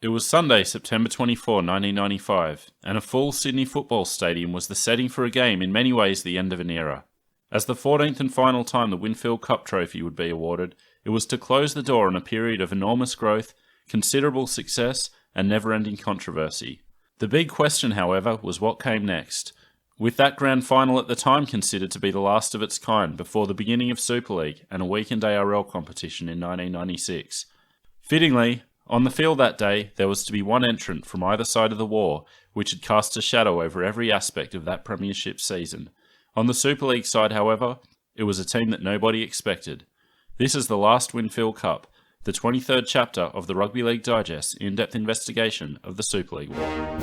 It was Sunday, September 24, 1995, and a full Sydney football stadium was the setting for a game in many ways the end of an era. As the 14th and final time the Winfield Cup trophy would be awarded, it was to close the door on a period of enormous growth, considerable success, and never-ending controversy. The big question, however, was what came next. With that grand final at the time considered to be the last of its kind before the beginning of Super League and a weekend ARL competition in 1996. Fittingly, on the field that day, there was to be one entrant from either side of the war, which had cast a shadow over every aspect of that premiership season. On the Super League side, however, it was a team that nobody expected. This is the last Winfield Cup, the 23rd chapter of the Rugby League Digest in-depth investigation of the Super League war.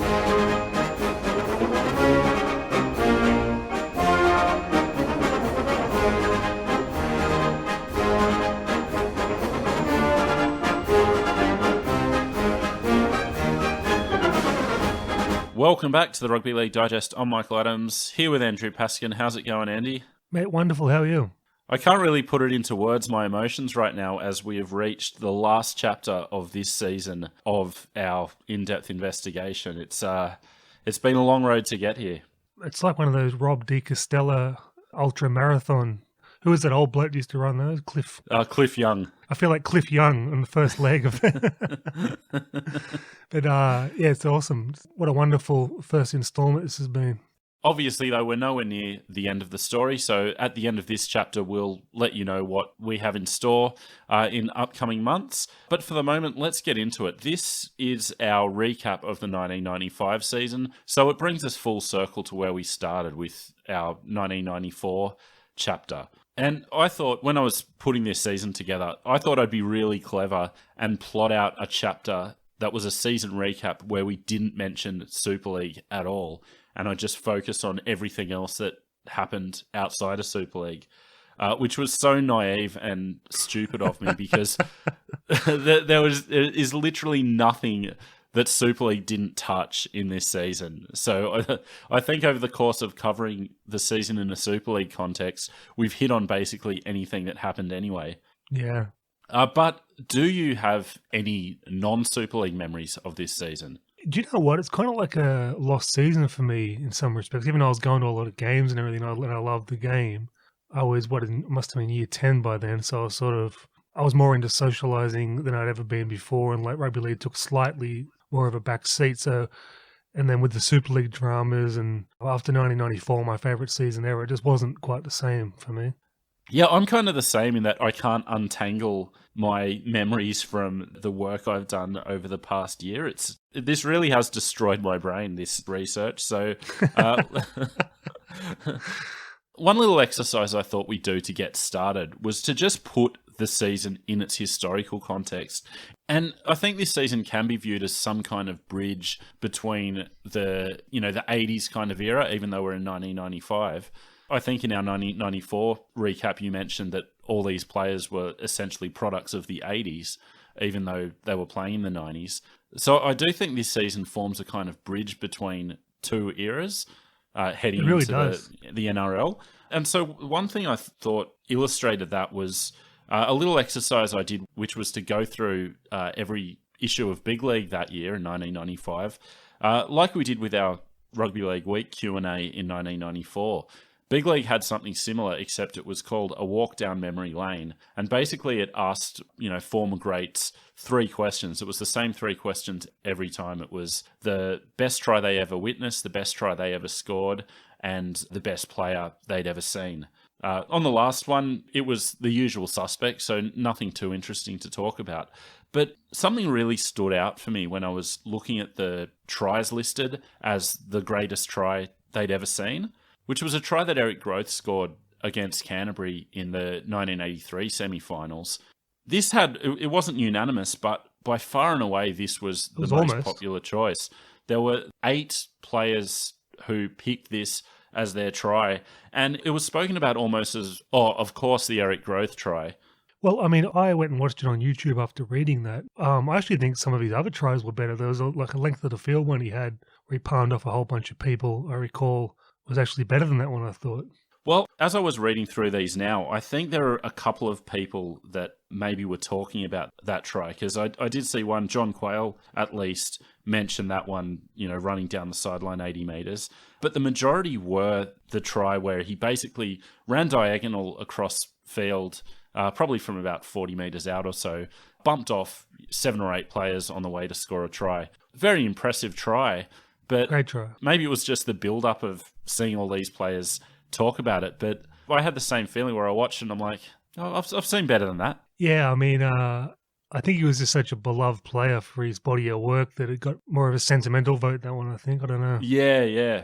Welcome back to the Rugby League Digest. I'm Michael Adams, here with Andrew Paskin. How's it going, Andy? Mate, wonderful. How are you? I can't really put it into words, my emotions right now, as we have reached the last chapter of this season of our in-depth investigation. It's been a long road to get here. It's like one of those Rob De Castella ultra marathon. Who was that old bloke who used to run those? Cliff Young. I feel like Cliff Young on the first leg of it. But yeah, it's awesome. What a wonderful first installment this has been. Obviously, though, we're nowhere near the end of the story, so at the end of this chapter, we'll let you know what we have in store in upcoming months. But for the moment, let's get into it. This is our recap of the 1995 season, so it brings us full circle to where we started with our 1994 chapter. And I thought, when I was putting this season together, I thought I'd be really clever and plot out a chapter that was a season recap where we didn't mention Super League at all. And I just focused on everything else that happened outside of Super League, which was so naive and stupid of me because there is literally nothing that Super League didn't touch in this season. So I think over the course of covering the season in a Super League context, we've hit on basically anything that happened anyway. Yeah. But do you have any non-Super League memories of this season? Do you know what? It's kind of like a lost season for me in some respects. Even though I was going to a lot of games and everything, and I loved the game. I was, must have been year 10 by then, so I was more into socialising than I'd ever been before, and like rugby league took slightly more of a back seat. So, and then with the Super League dramas, and after 1994, my favourite season ever, it just wasn't quite the same for me. Yeah, I'm kind of the same in that I can't untangle my memories from the work I've done over the past year. This really has destroyed my brain, this research. So one little exercise I thought we'd do to get started was to just put the season in its historical context. And I think this season can be viewed as some kind of bridge between the 80s kind of era, even though we're in 1995. I think in our 1994 recap, you mentioned that all these players were essentially products of the 80s, even though they were playing in the 90s. So I do think this season forms a kind of bridge between two eras heading really into the NRL. And so one thing I thought illustrated that was a little exercise I did, which was to go through every issue of Big League that year in 1995, like we did with our Rugby League Week Q&A in 1994. Big League had something similar, except it was called A Walk Down Memory Lane. And basically it asked, former greats 3 questions. It was the same 3 questions every time. It was the best try they ever witnessed, the best try they ever scored, and the best player they'd ever seen. On the last one, it was the usual suspects, so nothing too interesting to talk about. But something really stood out for me when I was looking at the tries listed as the greatest try they'd ever seen, which was a try that Eric Groth scored against Canterbury in the 1983 semi-finals. It wasn't unanimous, but by far and away, this was the most popular choice. There were 8 players who picked this as their try, and it was spoken about almost as, of course, the Eric Groth try. Well, I mean, I went and watched it on YouTube after reading that. I actually think some of his other tries were better. There was a length of the field one he had where he palmed off a whole bunch of people, I recall, was actually better than that one, I thought. Well, as I was reading through these now, I think there are a couple of people that maybe were talking about that try, because I did see one, John Quayle at least, mention that one, running down the sideline 80 metres. But the majority were the try where he basically ran diagonal across field, probably from about 40 metres out or so, bumped off 7 or 8 players on the way to score a try. Very impressive try, but Great try. Maybe it was just the build-up of seeing all these players talk about it, but I had the same feeling where I watched and I'm like, oh, I've seen better than that. Yeah, I mean, I think he was just such a beloved player for his body of work that it got more of a sentimental vote, that one, I think. I don't know. Yeah.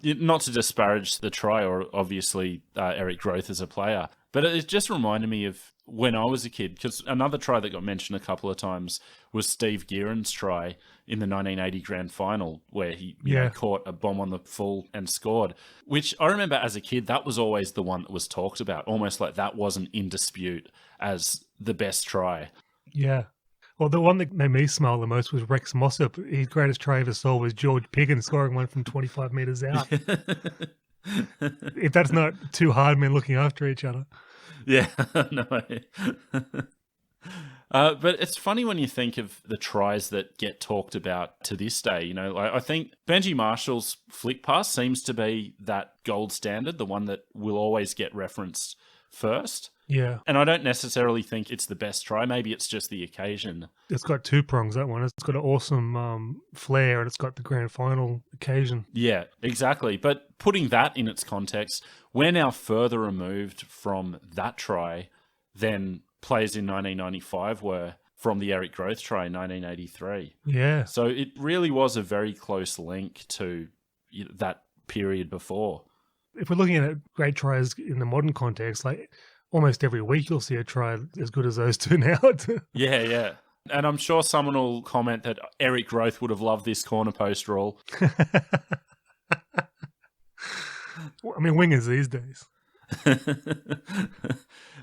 Not to disparage the try or obviously Eric Groth as a player, but it just reminded me of when I was a kid, because another try that got mentioned a couple of times was Steve Gearon's try in the 1980 grand final, where he caught a bomb on the full and scored, which I remember as a kid, that was always the one that was talked about, almost like that wasn't in dispute as the best try. Yeah. Well, the one that made me smile the most was Rex Mossop. His greatest try ever saw was George Piggin scoring one from 25 metres out. If that's not two hard men looking after each other. Yeah, no. But it's funny when you think of the tries that get talked about to this day. I think Benji Marshall's flick pass seems to be that gold standard, the one that will always get referenced first. Yeah. And I don't necessarily think it's the best try. Maybe it's just the occasion. It's got 2 prongs, that one. It's got an awesome flair, and it's got the grand final occasion. Yeah, exactly. But putting that in its context, we're now further removed from that try than players in 1995 were from the Eric Groth try in 1983. Yeah. So it really was a very close link to that period before. If we're looking at great tries in the modern context, like almost every week you'll see a try as good as those two now. Yeah. And I'm sure someone will comment that Eric Groth would have loved this corner post rule. I mean, wingers these days.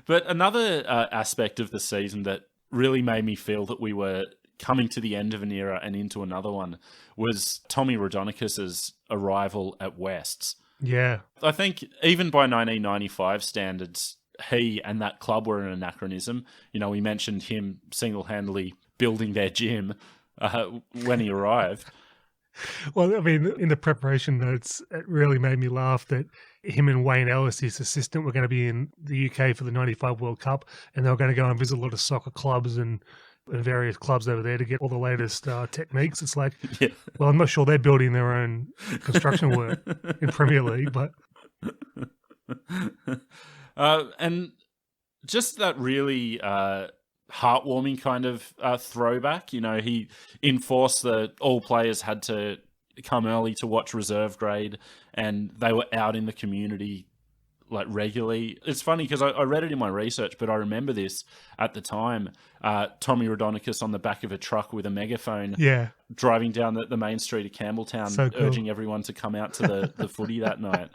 But another aspect of the season that really made me feel that we were coming to the end of an era and into another one was Tommy Raudonikis' arrival at Wests. Yeah. I think even by 1995 standards, he and that club were an anachronism. We mentioned him single-handedly building their gym when he arrived. Well, I mean, in the preparation notes, it really made me laugh that him and Wayne Ellis, his assistant, were going to be in the UK for the 95 World Cup, and they were going to go and visit a lot of soccer clubs and various clubs over there to get all the latest techniques. It's like, well, I'm not sure they're building their own construction work in Premier League, but... and just that really heartwarming kind of throwback. He enforced that all players had to come early to watch reserve grade, and they were out in the community like regularly. It's funny because I read it in my research, but I remember this at the time. Tommy Raudonikis on the back of a truck with a megaphone, driving down the main street of Campbelltown, so cool. urging everyone to come out to the footy that night.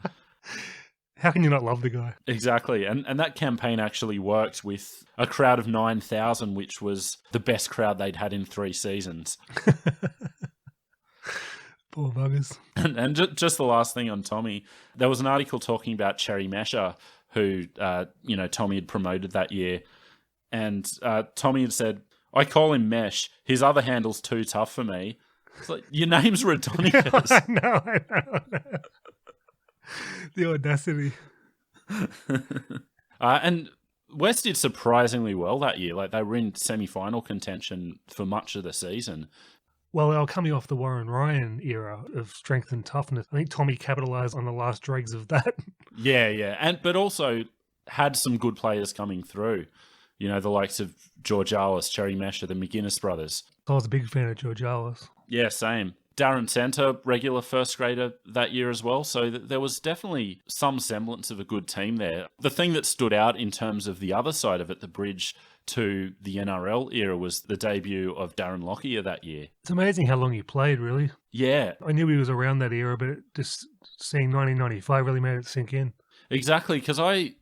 How can you not love the guy? Exactly. And that campaign actually worked with a crowd of 9,000, which was the best crowd they'd had in 3 seasons. Poor buggers. And just the last thing on Tommy, there was an article talking about Cherry Mesher, who, Tommy had promoted that year. And Tommy had said, "I call him Mesh. His other handle's too tough for me." It's like, your name's Raudonikis. I know. The audacity. And West did surprisingly well that year. Like, they were in semi-final contention for much of the season. Well, they were coming off the Warren Ryan era of strength and toughness. I think Tommy capitalised on the last dregs of that. Yeah. But also had some good players coming through. The likes of George Arliss, Cherry Mesher, the McGuinness brothers. I was a big fan of George Arliss. Yeah, same. Darren Centre, regular first grader that year as well. So there was definitely some semblance of a good team there. The thing that stood out in terms of the other side of it, the bridge to the NRL era, was the debut of Darren Lockyer that year. It's amazing how long he played, really. Yeah. I knew he was around that era, but just seeing 1995 really made it sink in. Exactly, because I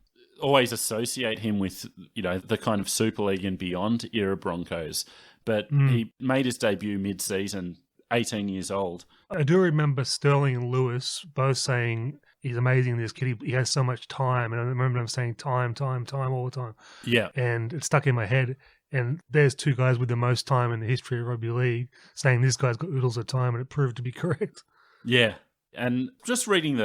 always associate him with, the kind of Super League and beyond era Broncos. But he made his debut mid-season, 18 years old. I do remember Sterling and Lewis both saying he's amazing, this kid. He has so much time. And I remember him saying time all the time. Yeah. And it stuck in my head. And there's two guys with the most time in the history of rugby league saying this guy's got oodles of time, and it proved to be correct. Yeah. And just reading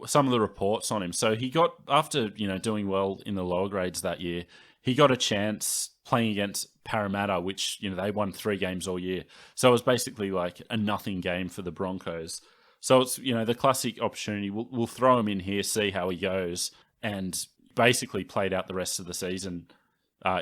some of the reports on him. So he got, after, doing well in the lower grades that year, he got a chance playing against Parramatta, which, they won 3 games all year. So it was basically like a nothing game for the Broncos. So it's, the classic opportunity. We'll throw him in here, see how he goes, and basically played out the rest of the season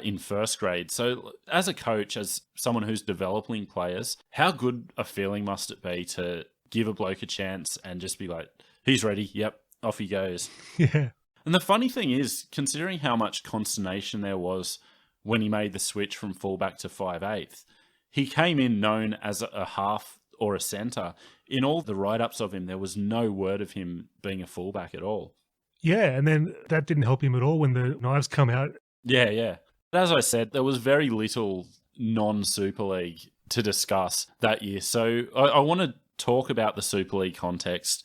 in first grade. So as a coach, as someone who's developing players, how good a feeling must it be to give a bloke a chance and just be like, he's ready, yep, off he goes. Yeah. And the funny thing is, considering how much consternation there was when he made the switch from fullback to 5/8, he came in known as a half or a centre. In all the write-ups of him, there was no word of him being a fullback at all. Yeah, and then that didn't help him at all when the knives come out. Yeah. But as I said, there was very little non-Super League to discuss that year. So I want to talk about the Super League context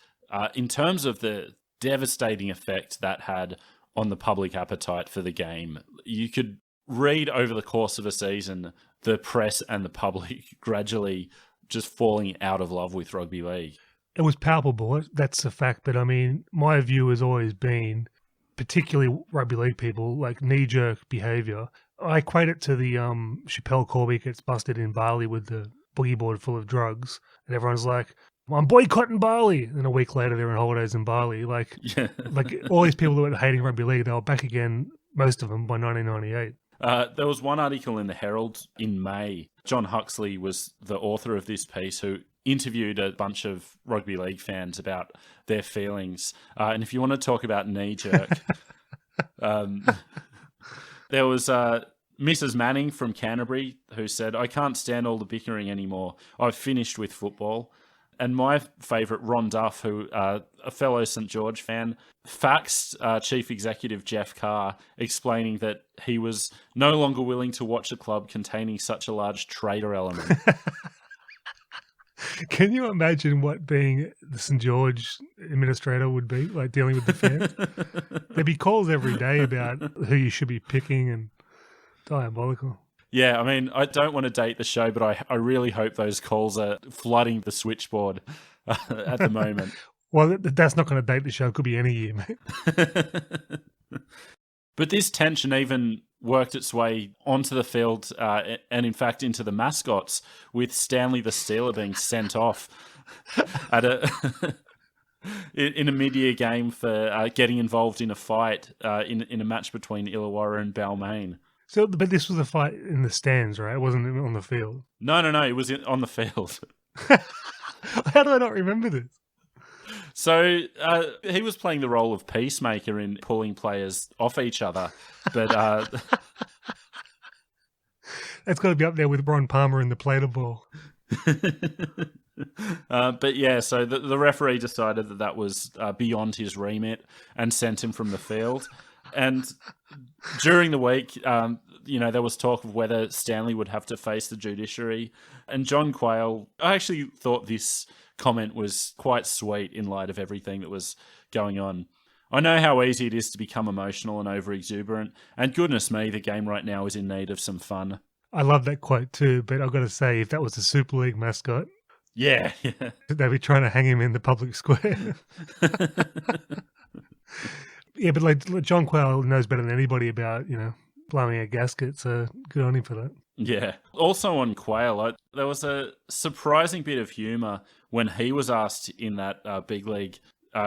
in terms of the devastating effect that had on the public appetite for the game. You could read over the course of a season the press and the public gradually just falling out of love with rugby league. It was palpable, that's a fact. But I mean, my view has always been, particularly rugby league people, like knee-jerk behaviour. I equate it to the Chappelle Corby gets busted in Bali with the boogie board full of drugs, and everyone's like, I'm boycotting Bali. And a week later, they're on holidays in Bali. Like all these people that were hating rugby league, they were back again, most of them, by 1998. There was one article in the Herald in May. John Huxley was the author of this piece, who interviewed a bunch of rugby league fans about their feelings. And if you want to talk about knee-jerk, there was Mrs. Manning from Canterbury who said, I can't stand all the bickering anymore. I've finished with football. And my favourite, Ron Duff, who a fellow St George fan, faxed Chief Executive Jeff Carr explaining that he was no longer willing to watch a club containing such a large traitor element. Can you imagine what being the St George administrator would be like, dealing with the fans? There'd be calls every day about who you should be picking, and diabolical. Yeah, I mean, I don't want to date the show, but I really hope those calls are flooding the switchboard at the moment. Well, that's not going to date the show. It could be any year, mate. But this tension even worked its way onto the field and, in fact, into the mascots, with Stanley the Steeler being sent off at in a mid-year game for getting involved in a fight in a match between Illawarra and Balmain. So, but this was a fight in the stands, right? It wasn't on the field. No, it was on the field. How do I not remember this? So he was playing the role of peacemaker in pulling players off each other, but that's got to be up there with Ron Palmer in the Plater Ball. But yeah, so the referee decided that was beyond his remit and sent him from the field. And during the week, there was talk of whether Stanley would have to face the judiciary. And John Quayle, I actually thought this comment was quite sweet in light of everything that was going on. I know how easy it is to become emotional and over-exuberant, and goodness me, the game right now is in need of some fun. I love that quote too, but I've got to say, if that was the Super League mascot, yeah. they'd be trying to hang him in the public square. Yeah, but like John Quayle knows better than anybody about, blowing a gasket, so good on him for that. Yeah. Also on Quayle, there was a surprising bit of humour when he was asked in that big league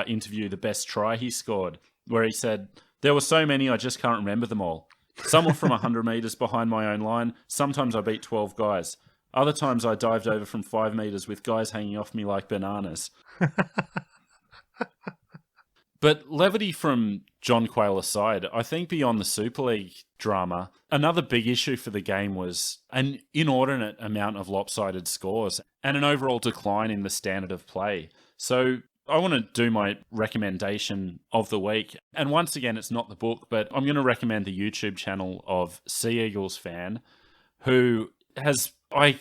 interview the best try he scored, where he said, there were so many I just can't remember them all. Some were from 100 metres behind my own line. Sometimes I beat 12 guys. Other times I dived over from 5 metres with guys hanging off me like bananas. But levity from John Quayle aside, I think beyond the Super League drama, another big issue for the game was an inordinate amount of lopsided scores and an overall decline in the standard of play. So I want to do my recommendation of the week. And once again, it's not the book, but I'm going to recommend the YouTube channel of Sea Eagles fan, who has, I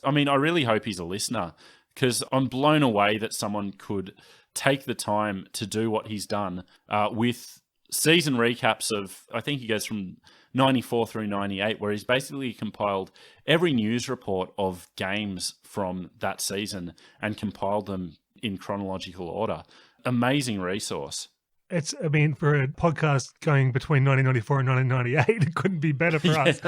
really hope he's a listener, because I'm blown away that someone could take the time to do what he's done with season recaps of, I think he goes from 94 through 98, where he's basically compiled every news report of games from that season and compiled them in chronological order. Amazing resource. I mean, for a podcast going between 1994 and 1998, it couldn't be better for us.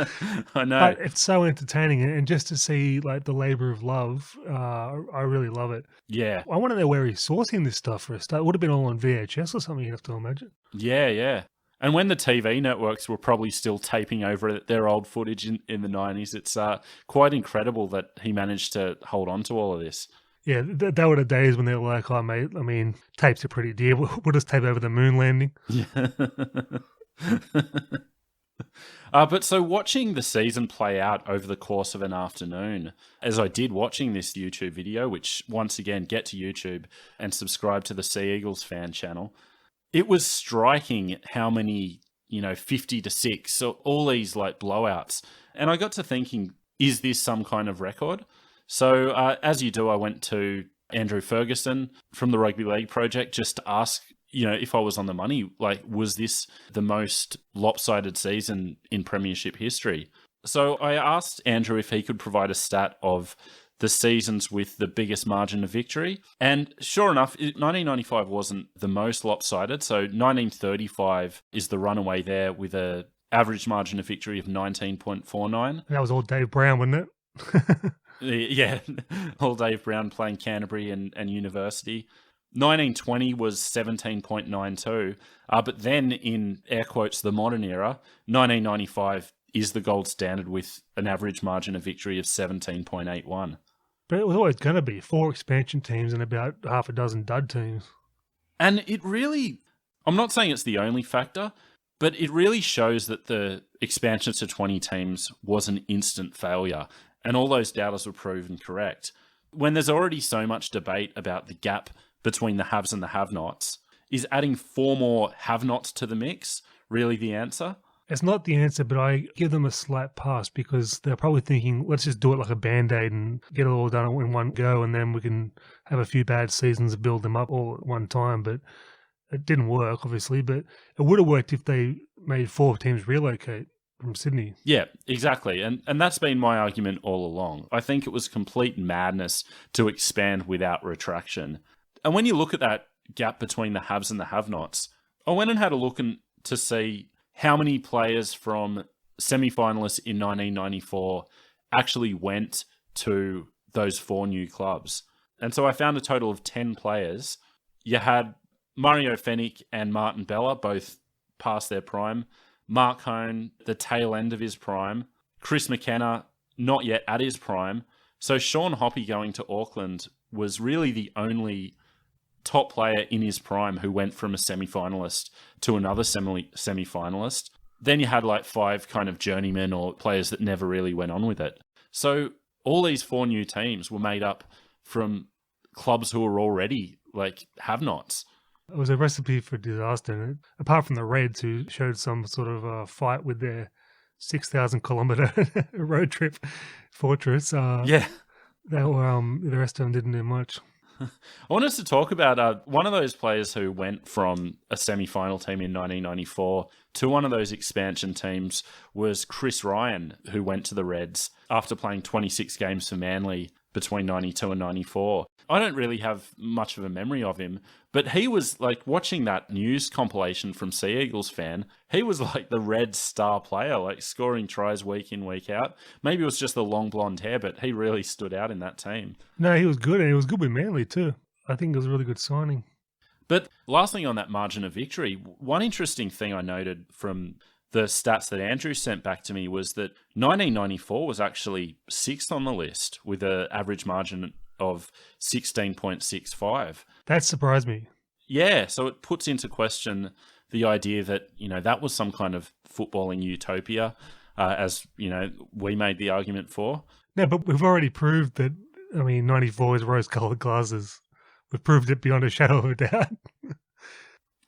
I know. But it's so entertaining. And just to see like the labor of love, I really love it. Yeah. I want to know where he's sourcing this stuff for a start. It would have been all on VHS or something, you have to imagine. Yeah. And when the TV networks were probably still taping over their old footage in the 90s, it's quite incredible that he managed to hold on to all of this. Yeah, that were the days when they were like, oh, mate, I mean, tapes are pretty dear. We'll just tape over the moon landing. But so watching the season play out over the course of an afternoon, as I did watching this YouTube video, which once again, get to YouTube and subscribe to the Sea Eagles fan channel, it was striking how many, 50 to 6, so all these like blowouts. And I got to thinking, is this some kind of record? So as you do, I went to Andrew Ferguson from the Rugby League Project just to ask, if I was on the money, like, was this the most lopsided season in Premiership history? So I asked Andrew if he could provide a stat of the seasons with the biggest margin of victory. And sure enough, 1995 wasn't the most lopsided. So 1935 is the runaway there with an average margin of victory of 19.49. That was all Dave Brown, wasn't it? Yeah, all Dave Brown playing Canterbury and University. 1920 was 17.92, but then in air quotes, the modern era, 1995 is the gold standard with an average margin of victory of 17.81. But it was always going to be 4 expansion teams and about half a dozen dud teams. And it really, I'm not saying it's the only factor, but it really shows that the expansion to 20 teams was an instant failure. And all those doubters were proven correct. When there's already so much debate about the gap between the haves and the have-nots, is adding 4 more have-nots to the mix really the answer? It's not the answer, but I give them a slight pass because they're probably thinking, let's just do it like a Band-Aid and get it all done in one go, and then we can have a few bad seasons and build them up all at one time. But it didn't work, obviously, but it would have worked if they made 4 teams relocate from Sydney. Yeah, exactly. And that's been my argument all along. I think it was complete madness to expand without retraction. And when you look at that gap between the haves and the have-nots, I went and had a look to see how many players from semi-finalists in 1994 actually went to those 4 new clubs. And so I found a total of 10 players. You had Mario Fennick and Martin Bella, both past their prime. Mark Hone, the tail end of his prime. Chris McKenna, not yet at his prime. So Sean Hoppy going to Auckland was really the only top player in his prime who went from a semi-finalist to another semi-finalist. Then you had like 5 kind of journeymen or players that never really went on with it. So all these 4 new teams were made up from clubs who were already like have-nots. It was a recipe for disaster. Apart from the Reds, who showed some sort of fight with their 6,000-kilometre road trip fortress. Yeah. They were, the rest of them didn't do much. I want us to talk about one of those players who went from a semi-final team in 1994 to one of those expansion teams was Chris Ryan, who went to the Reds after playing 26 games for Manly between 92 and 94. I don't really have much of a memory of him, but he was like, watching that news compilation from Sea Eagles fan, he was like the Reds star player, like scoring tries week in, week out. Maybe it was just the long blonde hair, but he really stood out in that team. No, he was good, and he was good with Manly too. I think it was a really good signing. But last thing on that margin of victory, one interesting thing I noted from the stats that Andrew sent back to me was that 1994 was actually 6th on the list with an average margin of 16.65. That surprised me. Yeah, so it puts into question the idea that, that was some kind of footballing utopia, as, we made the argument for. No, but we've already proved that, 94 is rose-coloured glasses. We've proved it beyond a shadow of a doubt.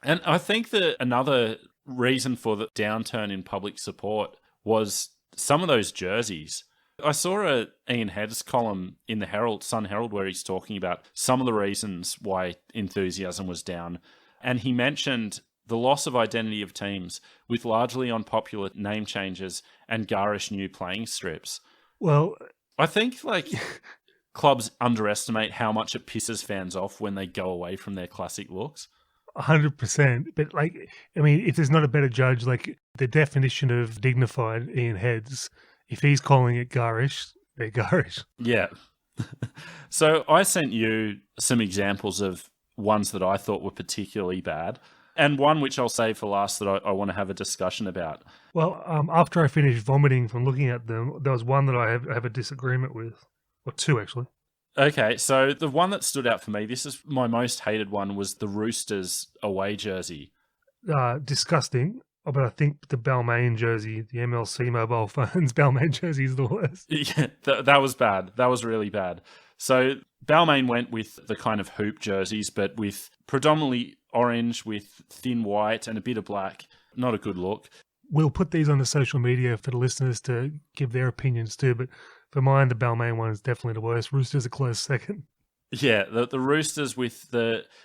And I think that another reason for the downturn in public support was some of those jerseys. I saw a Ian Head's column in the Sun Herald where he's talking about some of the reasons why enthusiasm was down. And he mentioned the loss of identity of teams with largely unpopular name changes and garish new playing strips. Well, I think clubs underestimate how much it pisses fans off when they go away from their classic looks. 100%. But if there's not a better judge, the definition of dignified Ian Heads, if he's calling it garish, they're garish. Yeah. So I sent you some examples of ones that I thought were particularly bad, and one which I'll save for last that I want to have a discussion about. Well, after I finished vomiting from looking at them, there was one that I have a disagreement with, or two actually. Okay, so the one that stood out for me, this is my most hated one, was the Roosters away jersey. Disgusting. But I think the Balmain jersey, the MLC mobile phones Balmain jersey is the worst. Yeah, that was bad. That was really bad. So Balmain went with the kind of hoop jerseys, but with predominantly orange with thin white and a bit of black. Not a good look. We'll put these on the social media for the listeners to give their opinions too, but for mine, the Balmain one is definitely the worst. Roosters a close second. Yeah, the Roosters with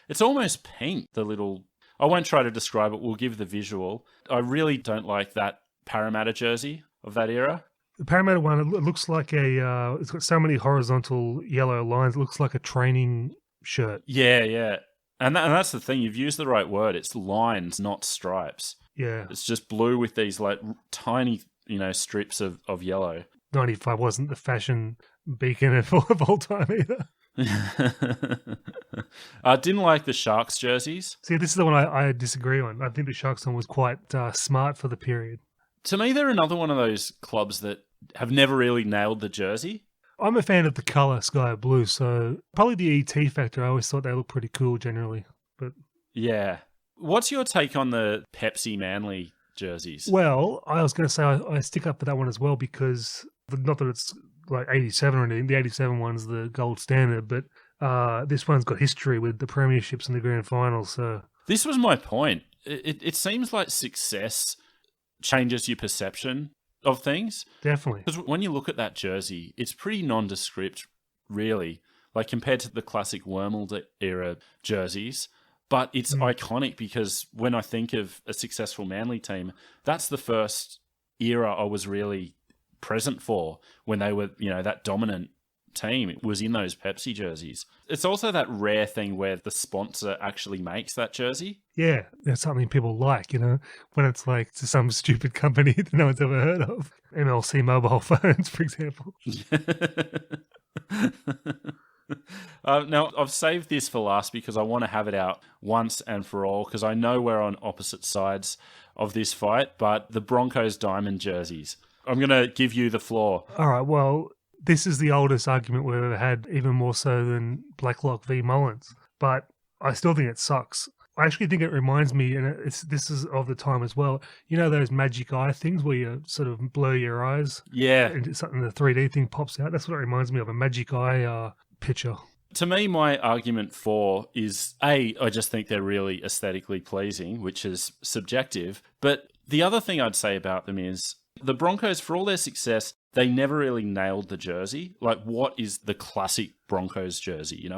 it's almost pink, the little... I won't try to describe it, we'll give the visual. I really don't like that Parramatta jersey of that era. The Parramatta one, it looks like it's got so many horizontal yellow lines, it looks like a training shirt. Yeah. And that's the thing, you've used the right word. It's lines, not stripes. Yeah. It's just blue with these tiny, strips of yellow. 95 wasn't the fashion beacon of all time either. I didn't like the Sharks jerseys. See, this is the one I disagree on. I think the Sharks one was quite smart for the period. To me, they're another one of those clubs that have never really nailed the jersey. I'm a fan of the colour sky blue, so probably the ET factor. I always thought they looked pretty cool generally. But yeah. What's your take on the Pepsi Manly jerseys? Well, I was going to say I stick up for that one as well because, not that it's like 87 or anything, the 87 one's the gold standard, but this one's got history with the premierships and the grand finals. So this was my point. It seems like success changes your perception of things. Definitely. Because when you look at that jersey, it's pretty nondescript, really, like compared to the classic Wormald era jerseys. But it's iconic because when I think of a successful Manly team, that's the first era I was really present for when they were, that dominant team. It was in those Pepsi jerseys. It's also that rare thing where the sponsor actually makes that jersey. Yeah, that's something people like, when it's like to some stupid company that no one's ever heard of. MLC mobile phones, for example. Now, I've saved this for last because I want to have it out once and for all because I know we're on opposite sides of this fight, but the Broncos diamond jerseys. I'm going to give you the floor. All right, well, this is the oldest argument we've ever had, even more so than Blacklock v. Mullins, but I still think it sucks. I actually think it reminds me, and this is of the time as well, those magic eye things where you sort of blur your eyes? Yeah. And something, the 3D thing pops out. That's what it reminds me of, a magic eye picture. To me, my argument for is, I just think they're really aesthetically pleasing, which is subjective. But the other thing I'd say about them is the Broncos, for all their success, they never really nailed the jersey. Like, what is the classic Broncos jersey?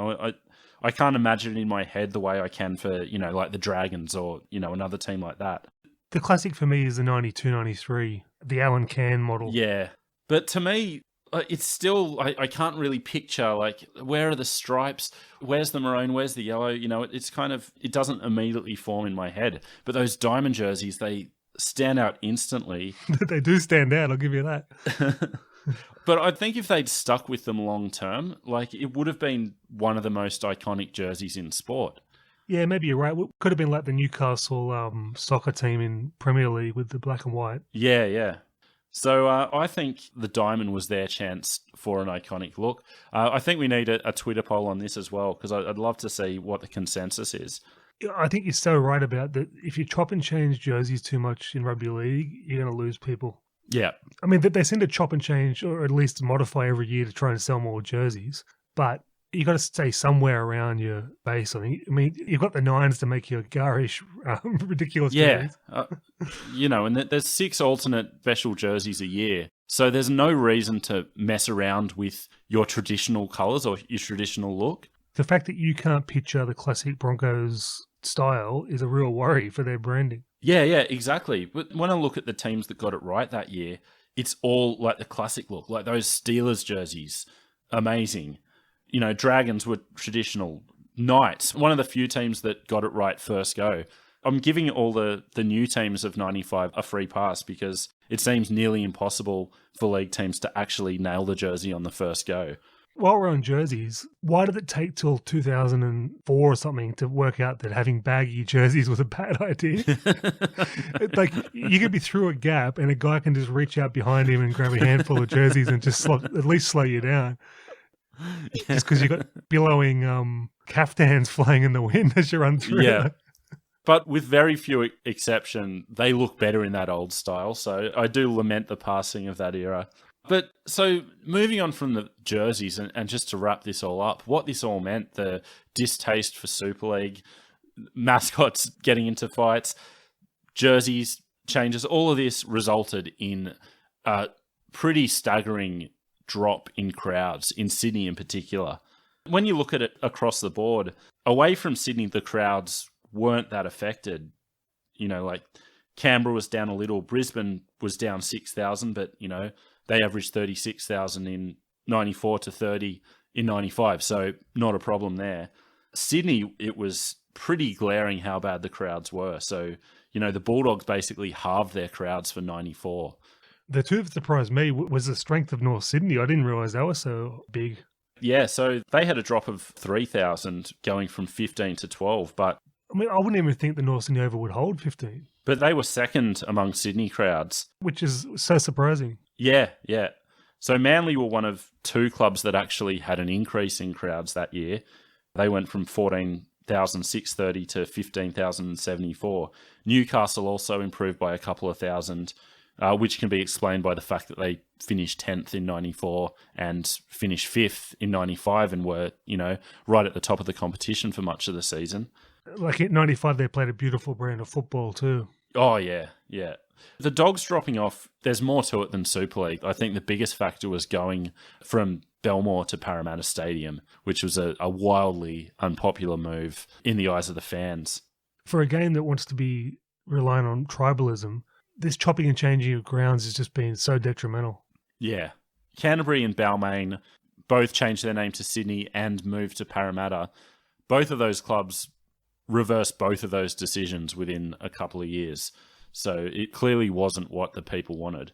I can't imagine it in my head the way I can for, like the Dragons or, another team like that. The classic for me is the 92-93, the Alan Can model. Yeah. But to me, it's still, I can't really picture, like, where are the stripes? Where's the maroon? Where's the yellow? It's kind of, it doesn't immediately form in my head. But those diamond jerseys, they stand out instantly. They do stand out, I'll give you that. But I think if they'd stuck with them long term, like, it would have been one of the most iconic jerseys in sport. Yeah, maybe you're right. It could have been like the Newcastle soccer team in Premier League with the black and white. Yeah. So I think the diamond was their chance for an iconic look. I think we need a Twitter poll on this as well, because I'd love to see what the consensus is. I think you're so right about that. If you chop and change jerseys too much in rugby league, you're going to lose people. Yeah. I mean, they seem to chop and change or at least modify every year to try and sell more jerseys. But you got to stay somewhere around your base. I mean, you've got the nines to make your garish, ridiculous jerseys. And there's 6 alternate special jerseys a year. So there's no reason to mess around with your traditional colours or your traditional look. The fact that you can't picture the classic Broncos style is a real worry for their branding. Yeah, exactly. But when I look at the teams that got it right that year, it's all like the classic look, like those Steelers jerseys. Amazing. You know, Dragons were traditional. Knights, one of the few teams that got it right first go. I'm giving all the new teams of 95 a free pass because it seems nearly impossible for league teams to actually nail the jersey on the first go. While we're on jerseys, why did it take till 2004 or something to work out that having baggy jerseys was a bad idea? Like, you could be through a gap and a guy can just reach out behind him and grab a handful of jerseys and just at least slow you down. Just because you've got billowing caftans flying in the wind as you run through. Yeah. But with very few exception, they look better in that old style. So I do lament the passing of that era. But so moving on from the jerseys and just to wrap this all up, what this all meant, the distaste for Super League, mascots getting into fights, jerseys changes, all of this resulted in a pretty staggering drop in crowds, in Sydney in particular. When you look at it across the board, away from Sydney, the crowds weren't that affected. You know, like Canberra was down a little, Brisbane was down 6,000, but, you know, they averaged 36,000 in 94 to 30 in 95, so not a problem there. Sydney, it was pretty glaring how bad the crowds were. So, you know, the Bulldogs basically halved their crowds for 94. The two that surprised me was the strength of North Sydney. I didn't realise they were so big. Yeah, so they had a drop of 3,000 going from 15 to 12, but I mean, I wouldn't even think the North Sydney Oval would hold 15. But they were second among Sydney crowds. Which is so surprising. Yeah. So Manly were one of two clubs that actually had an increase in crowds that year. They went from 14,630 to 15,074. Newcastle also improved by a couple of thousand, which can be explained by the fact that they finished 10th in 94 and finished 5th in 95 and were, you know, right at the top of the competition for much of the season. Like in 95, they played a beautiful brand of football too. Oh, yeah. The Dogs dropping off, there's more to it than Super League. I think the biggest factor was going from Belmore to Parramatta Stadium, which was a wildly unpopular move in the eyes of the fans. For a game that wants to be relying on tribalism, this chopping and changing of grounds has just been so detrimental. Yeah. Canterbury and Balmain both changed their name to Sydney and moved to Parramatta. Both of those clubs reversed both of those decisions within a couple of years. So it clearly wasn't what the people wanted.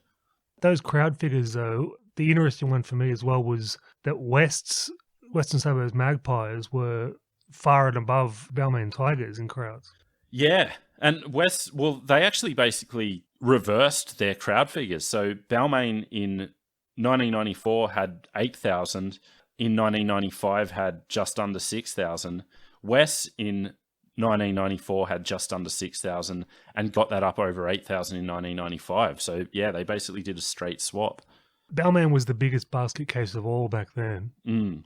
Those crowd figures, though, the interesting one for me as well was that Western Suburbs Magpies were far and above Balmain Tigers in crowds. Yeah, and they actually basically reversed their crowd figures. So Balmain in 1994 had 8,000. In 1995 had just under 6,000. West in 1994 had just under 6,000 and got that up over 8,000 in 1995. So, yeah, they basically did a straight swap. Balmain was the biggest basket case of all back then.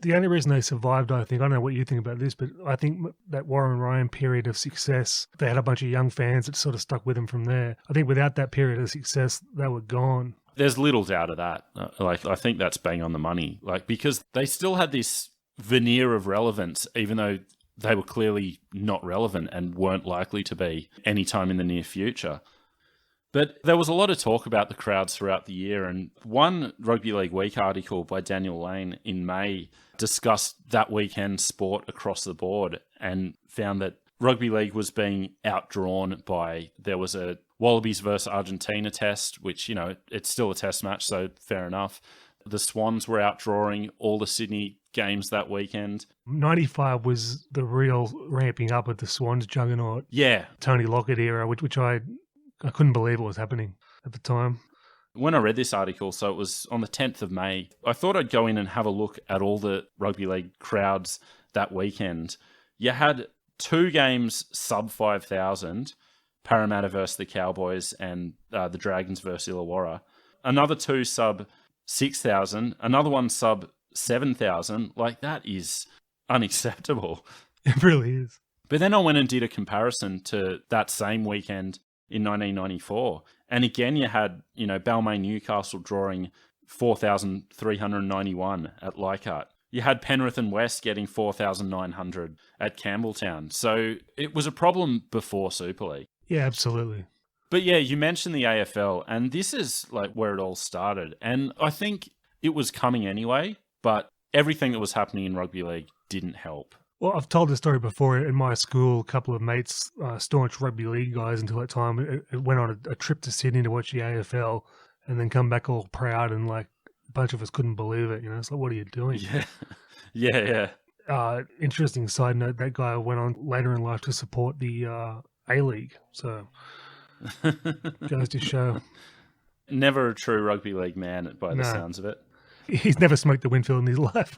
The only reason they survived, I think, I don't know what you think about this, but I think that Warren Ryan period of success, they had a bunch of young fans that sort of stuck with them from there. I think without that period of success, they were gone. There's little doubt of that. I think that's bang on the money. Because they still had this veneer of relevance, even though they were clearly not relevant and weren't likely to be anytime in the near future. But there was a lot of talk about the crowds throughout the year, and one Rugby League Week article by Daniel Lane in May discussed that weekend sport across the board and found that Rugby League was being outdrawn by, there was a Wallabies versus Argentina test, which, you know, it's still a test match, so fair enough. The Swans were outdrawing all the Sydney games that weekend. 95 was the real ramping up of the Swans juggernaut. Yeah. Tony Lockyer era, which I couldn't believe it was happening at the time. When I read this article, so it was on the 10th of May, I thought I'd go in and have a look at all the Rugby League crowds that weekend. You had two games sub 5,000, Parramatta versus the Cowboys and the Dragons versus Illawarra. Another two sub 6,000, another one sub 7,000. That is unacceptable. It really is. But then I went and did a comparison to that same weekend in 1994, And again, you had, Balmain Newcastle drawing 4,391 at Leichhardt. You had Penrith and West getting 4,900 at Campbelltown. So it was a problem before Super League. Yeah, absolutely. But yeah, you mentioned the AFL, and this is like where it all started. And I think it was coming anyway, but everything that was happening in rugby league didn't help. Well, I've told the story before. In my school, a couple of mates, staunch rugby league guys until that time, it went on a trip to Sydney to watch the AFL and then come back all proud, and like a bunch of us couldn't believe it. It's like, what are you doing? Yeah. Interesting side note, that guy went on later in life to support the A-League. So, goes to show. Never a true rugby league man by the sounds of it. He's never smoked the Winfield in his life.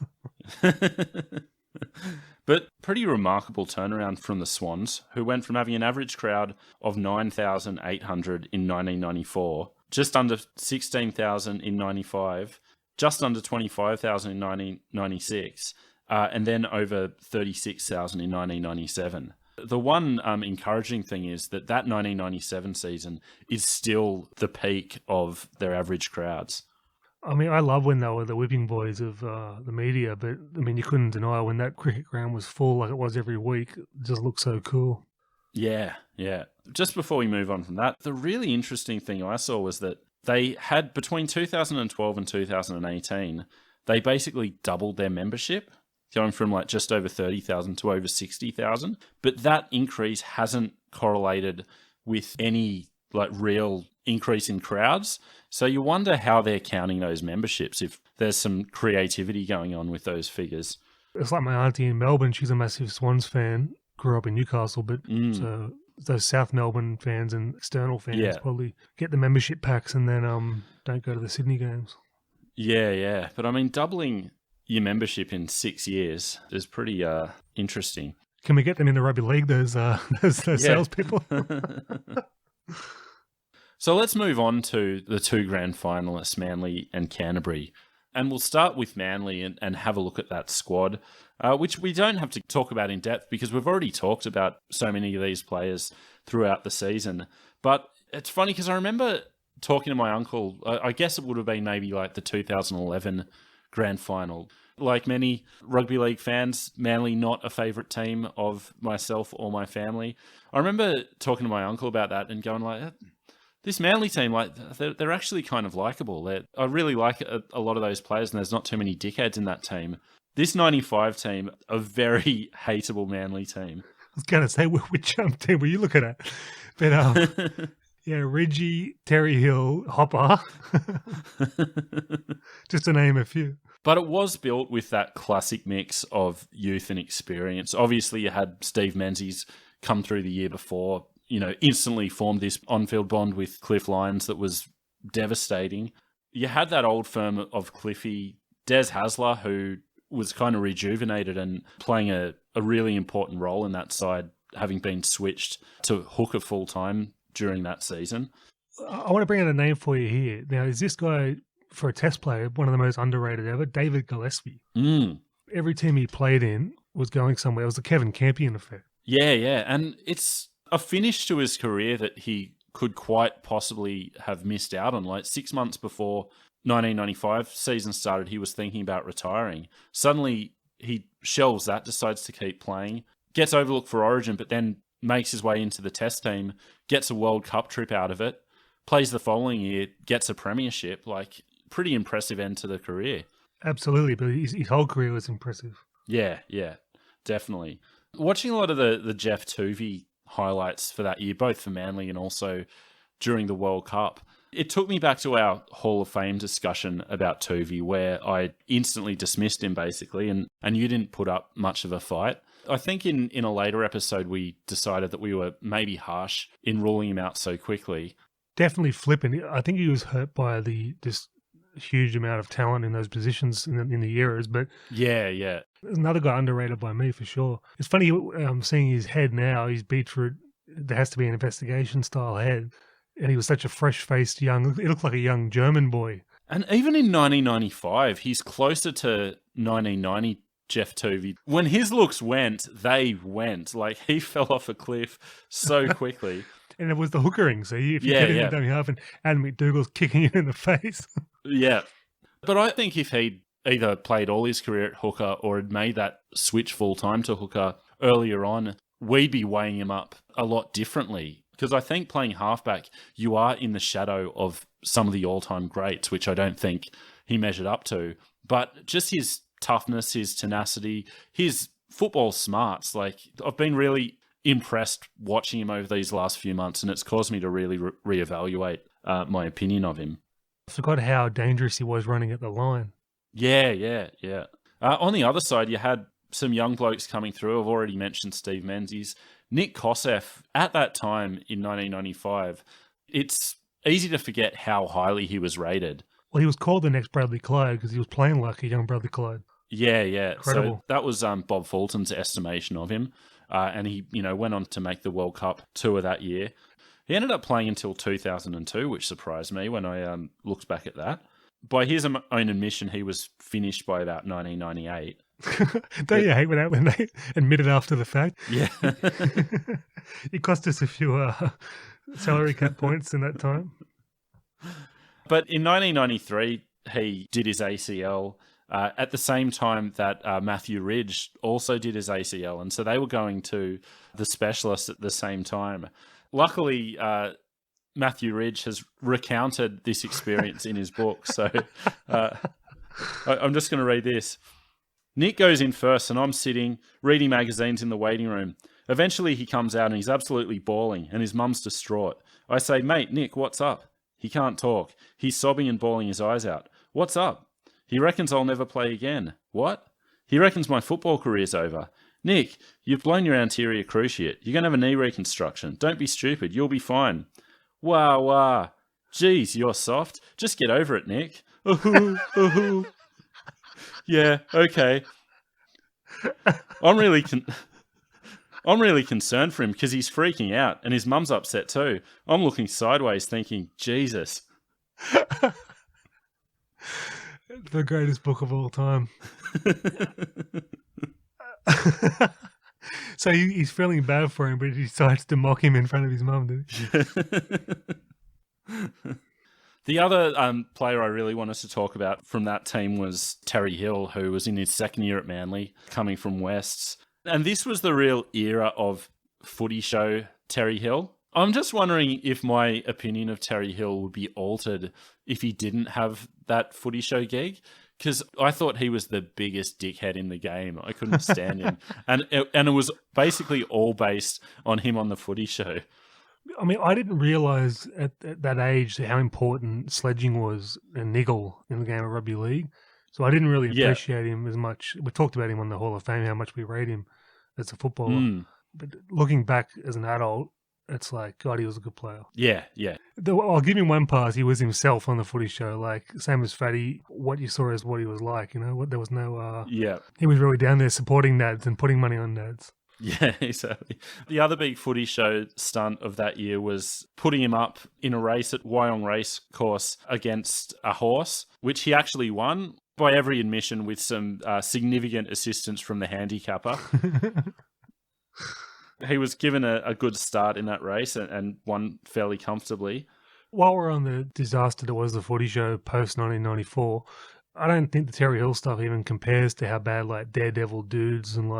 But pretty remarkable turnaround from the Swans, who went from having an average crowd of 9,800 in 1994, just under 16,000 in 95, just under 25,000 in 1996, and then over 36,000 in 1997. The one encouraging thing is that 1997 season is still the peak of their average crowds. I mean, I love when they were the whipping boys of the media, but I mean, you couldn't deny when that cricket ground was full like it was every week. It just looked so cool. Yeah. Just before we move on from that, the really interesting thing I saw was that they had, between 2012 and 2018, they basically doubled their membership, going from like just over 30,000 to over 60,000. But that increase hasn't correlated with any like real increase in crowds. So you wonder how they're counting those memberships, if there's some creativity going on with those figures. It's like my auntie in Melbourne. She's a massive Swans fan, grew up in Newcastle, but so those South Melbourne fans and external fans probably get the membership packs and then don't go to the Sydney games. Yeah. But I mean, doubling your membership in 6 years is pretty interesting. Can we get them into rugby league, those salespeople? So let's move on to the two grand finalists, Manly and Canterbury. And we'll start with Manly and have a look at that squad, which we don't have to talk about in depth because we've already talked about so many of these players throughout the season. But it's funny because I remember talking to my uncle, I guess it would have been maybe like the 2011 grand final. Like many rugby league fans, Manly not a favourite team of myself or my family. I remember talking to my uncle about that and going like, this Manly team, like they're actually kind of likeable. I really like a lot of those players, and there's not too many dickheads in that team. This 95 team, a very hateable Manly team. I was going to say, which team were you looking at? But yeah, Reggie, Terry Hill, Hopper, just to name a few. But it was built with that classic mix of youth and experience. Obviously, you had Steve Menzies come through the year before, instantly formed this on-field bond with Cliff Lyons that was devastating. You had that old firm of Cliffy, Des Hasler, who was kind of rejuvenated and playing a really important role in that side, having been switched to hooker full-time during that season. I want to bring out a name for you here. Now, is this guy, for a test player, one of the most underrated ever? David Gillespie. Every team he played in was going somewhere. It was the Kevin Campion effect. Yeah. And it's a finish to his career that he could quite possibly have missed out on. Like 6 months before 1995 season started, he was thinking about retiring. Suddenly, he shelves that, decides to keep playing, gets overlooked for Origin, but then makes his way into the test team, gets a World Cup trip out of it, plays the following year, gets a premiership. Like, pretty impressive end to the career. Absolutely, but his whole career was impressive. Yeah, definitely. Watching a lot of the Jeff Tuvey highlights for that year, both for Manly and also during the World Cup, it took me back to our Hall of Fame discussion about Tuvey, where I instantly dismissed him basically, and you didn't put up much of a fight. I think in a later episode we decided that we were maybe harsh in ruling him out so quickly. Definitely flippant. I think he was hurt by this huge amount of talent in those positions in the eras, but yeah. Another guy underrated by me for sure. It's funny seeing his head now. He's beetroot. There has to be an investigation style head, and he was such a fresh-faced young. It looked like a young German boy. And even in 1995, he's closer to 1990 Jeff Tuvey. When his looks went, they went. Like, he fell off a cliff so quickly. And it was the hookering. So if you Yeah, get in yeah. the dummy half and Adam McDougall's kicking you in the face. Yeah. But I think if he'd either played all his career at hooker or had made that switch full-time to hooker earlier on, we'd be weighing him up a lot differently. Because I think playing halfback, you are in the shadow of some of the all-time greats, which I don't think he measured up to. But just his toughness, his tenacity, his football smarts, like I've been really impressed watching him over these last few months, and it's caused me to really reevaluate my opinion of him. I forgot how dangerous he was running at the line. Yeah. On the other side, you had some young blokes coming through. I've already mentioned Steve Menzies. Nick Kosef, at that time in 1995, it's easy to forget how highly he was rated. Well, he was called the next Bradley Clyde because he was playing like a young Bradley Clyde. Yeah. Incredible. So that was Bob Fulton's estimation of him. And he, went on to make the World Cup tour that year. He ended up playing until 2002, which surprised me when I looked back at that. By his own admission, he was finished by about 1998. Don't you hate when they admit it after the fact? Yeah. It cost us a few salary cap points in that time. But in 1993, he did his ACL at the same time that Matthew Ridge also did his ACL. And so they were going to the specialist at the same time. Luckily, Matthew Ridge has recounted this experience in his book. So I'm just going to read this. Nick goes in first and I'm sitting reading magazines in the waiting room. Eventually he comes out and he's absolutely bawling and his mum's distraught. I say, mate, Nick, what's up? He can't talk. He's sobbing and bawling his eyes out. What's up? He reckons I'll never play again. What? He reckons my football career's over. Nick, you've blown your anterior cruciate. You're going to have a knee reconstruction. Don't be stupid. You'll be fine. Wah. Geez, you're soft. Just get over it, Nick. Ooh. Yeah, okay. I'm really concerned for him because he's freaking out and his mum's upset too. I'm looking sideways thinking, Jesus. The greatest book of all time. So he's feeling bad for him, but he decides to mock him in front of his mum, did he? The other player I really wanted to talk about from that team was Terry Hill, who was in his second year at Manly, coming from Wests. And this was the real era of footy show Terry Hill. I'm just wondering if my opinion of Terry Hill would be altered if he didn't have that footy show gig. Because I thought he was the biggest dickhead in the game. I couldn't stand him. And it was basically all based on him on the footy show. I mean, I didn't realise at that age how important sledging was a niggle in the game of rugby league. So I didn't really appreciate him as much. We talked about him on the Hall of Fame, how much we rate him as a footballer. But looking back as an adult, it's like, God, he was a good player. Yeah. I'll give him one pass. He was himself on the footy show, like same as Fatty. What you saw is what he was like. There was no. He was really down there supporting nads and putting money on nads. Yeah, exactly. The other big footy show stunt of that year was putting him up in a race at Wyong Race Course against a horse, which he actually won by every admission with some significant assistance from the handicapper. He was given a good start in that race and won fairly comfortably. While we're on the disaster that was the footy show post 1994, I don't think the Terry Hill stuff even compares to how bad like Daredevil dudes and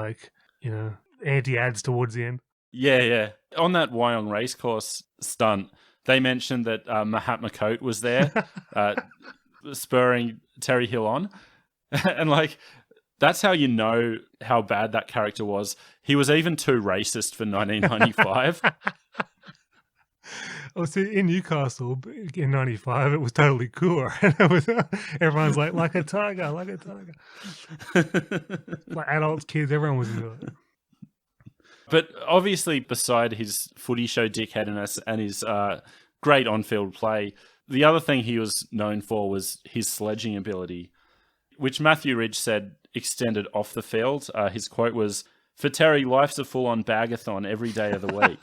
anti-ads towards the end. Yeah. On that Wyong Racecourse stunt, they mentioned that Mahatma Coate was there, spurring Terry Hill on. And that's how you know how bad that character was. He was even too racist for 1995. Oh, see, in Newcastle in 95, it was totally cool. Right? Everyone's like a tiger. Like adults, kids, everyone was into it. But obviously, beside his footy show dickheadiness and his great on-field play, the other thing he was known for was his sledging ability, which Matthew Ridge said extended off the field. His quote was, "For Terry, life's a full-on bagathon every day of the week."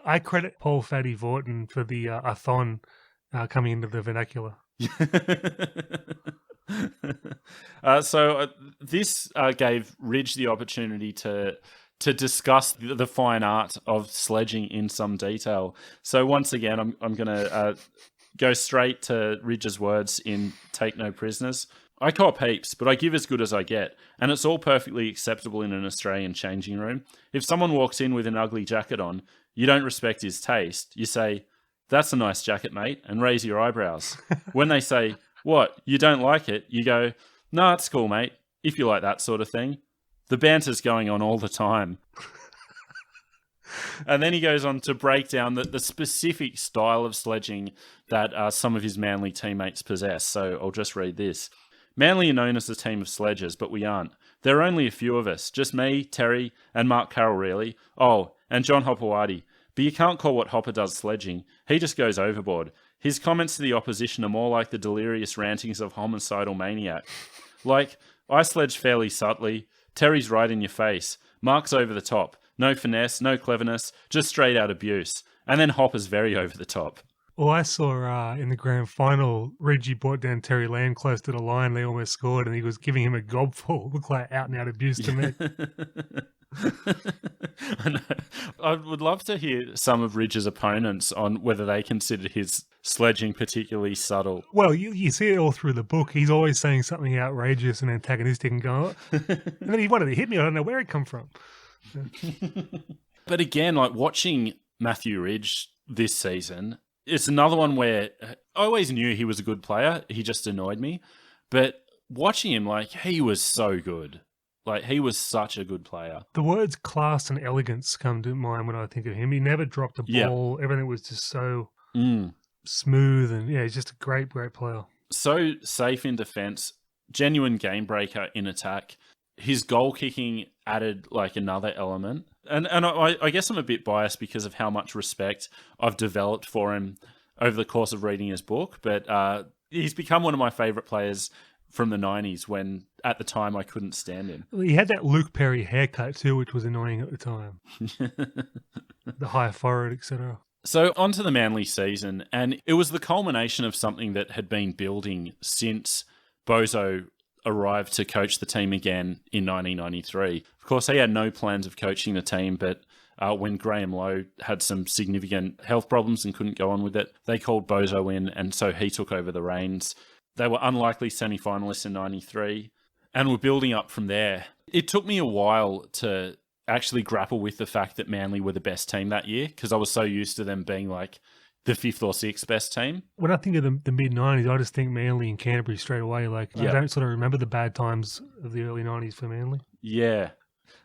I credit Paul Fatty Vorton for the a-thon coming into the vernacular. So this gave Ridge the opportunity to to discuss the fine art of sledging in some detail. So once again, I'm going to go straight to Ridge's words in Take No Prisoners. I cop heaps, but I give as good as I get, and it's all perfectly acceptable in an Australian changing room. If someone walks in with an ugly jacket on, you don't respect his taste. You say, "That's a nice jacket, mate," and raise your eyebrows. When they say, "What, you don't like it?" you go, "No, it's cool, mate, if you like that sort of thing." The banter's going on all the time. And then he goes on to break down the specific style of sledging that some of his Manly teammates possess. So I'll just read this. Manly are known as a team of sledgers, but we aren't. There are only a few of us. Just me, Terry, and Mark Carroll, really. Oh, and John Hopewadi. But you can't call what Hopper does sledging. He just goes overboard. His comments to the opposition are more like the delirious rantings of homicidal maniac. Like, I sledge fairly subtly. Terry's right in your face. Mark's over the top. No finesse, no cleverness, just straight out abuse. And then Hopper's very over the top. Well, I saw in the grand final, Reggie brought down Terry Lamb close to the line. They almost scored, and he was giving him a gobful. Looked like out and out abuse to me. I know. I would love to hear some of Ridge's opponents on whether they consider his sledging particularly subtle. Well, you see it all through the book. He's always saying something outrageous and antagonistic and going, and then he wanted to hit me. I don't know where it come from. But again, like watching Matthew Ridge this season, it's another one where I always knew he was a good player. He just annoyed me. But watching him, like, he was so good. Like, he was such a good player. The words class and elegance come to mind when I think of him. He never dropped a ball. Everything was just so smooth. And, yeah, he's just a great, great player. So safe in defence, genuine game breaker in attack. His goal kicking added, like, another element. And I guess I'm a bit biased because of how much respect I've developed for him over the course of reading his book. But he's become one of my favourite players from the 90s when, at the time, I couldn't stand him. He had that Luke Perry haircut too, which was annoying at the time. The high forehead, etc. So on to the Manly season, and it was the culmination of something that had been building since Bozo arrived to coach the team again in 1993. Of course, he had no plans of coaching the team, but when Graham Lowe had some significant health problems and couldn't go on with it, they called Bozo in, and so he took over the reins. They were unlikely semi-finalists in 93 and were building up from there. It took me a while to actually grapple with the fact that Manly were the best team that year because I was so used to them being like the 5th or 6th best team. When I think of the mid-90s, I just think Manly and Canterbury straight away. Like, I don't sort of remember the bad times of the early 90s for Manly. Yeah.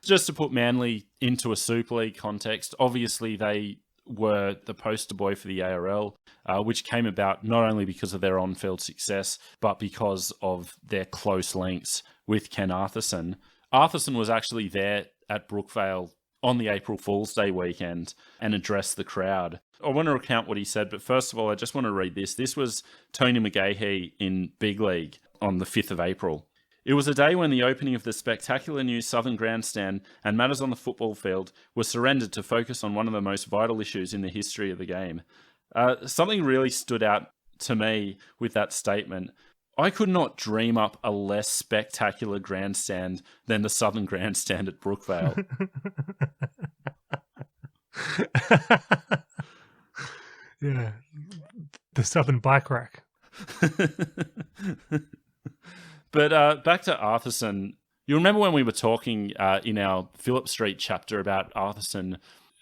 Just to put Manly into a Super League context, obviously they were the poster boy for the ARL, which came about not only because of their on-field success, but because of their close links with Ken Arthurson. Arthurson was actually there at Brookvale on the April Fool's Day weekend and addressed the crowd. I want to recount what he said, but first of all, I just want to read this. This was Tony McGahey in Big League on the 5th of April. It was a day when the opening of the spectacular new Southern Grandstand and matters on the football field were surrendered to focus on one of the most vital issues in the history of the game. Something really stood out to me with that statement. I could not dream up a less spectacular grandstand than the Southern Grandstand at Brookvale. Yeah, the Southern Bike Rack. But back to Arthurson. You remember when we were talking in our Phillip Street chapter about Arthurson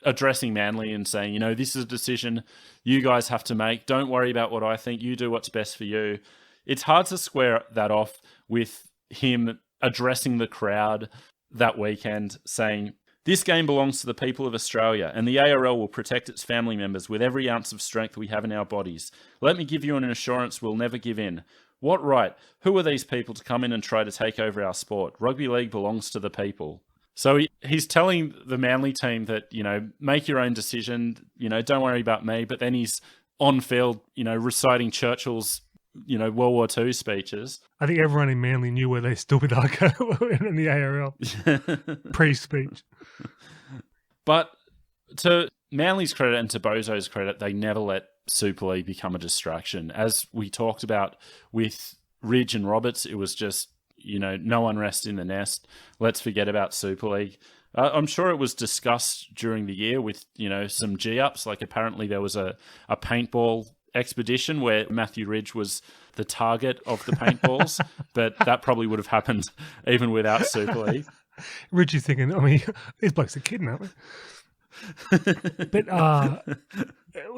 addressing Manly and saying, you know, this is a decision you guys have to make. Don't worry about what I think. You do what's best for you. It's hard to square that off with him addressing the crowd that weekend saying, this game belongs to the people of Australia, and the ARL will protect its family members with every ounce of strength we have in our bodies. Let me give you an assurance we'll never give in. What right? Who are these people to come in and try to take over our sport? Rugby league belongs to the people. So he's telling the Manly team that, you know, make your own decision, you know, don't worry about me. But then he's on field, you know, reciting Churchill's, you know, World War II speeches. I think everyone in Manly knew where they stood with Arco in the ARL pre-speech. But to Manly's credit and to Bozo's credit, they never let Super League become a distraction. As we talked about with Ridge and Roberts, it was just, you know, no unrest in the nest. Let's forget about Super League. I'm sure it was discussed during the year with, some G-ups. Like apparently there was a paintball expedition where Matthew Ridge was the target of the paintballs, but that probably would have happened even without Super League. Richie's thinking, I mean, these blokes are kidding, aren't they? But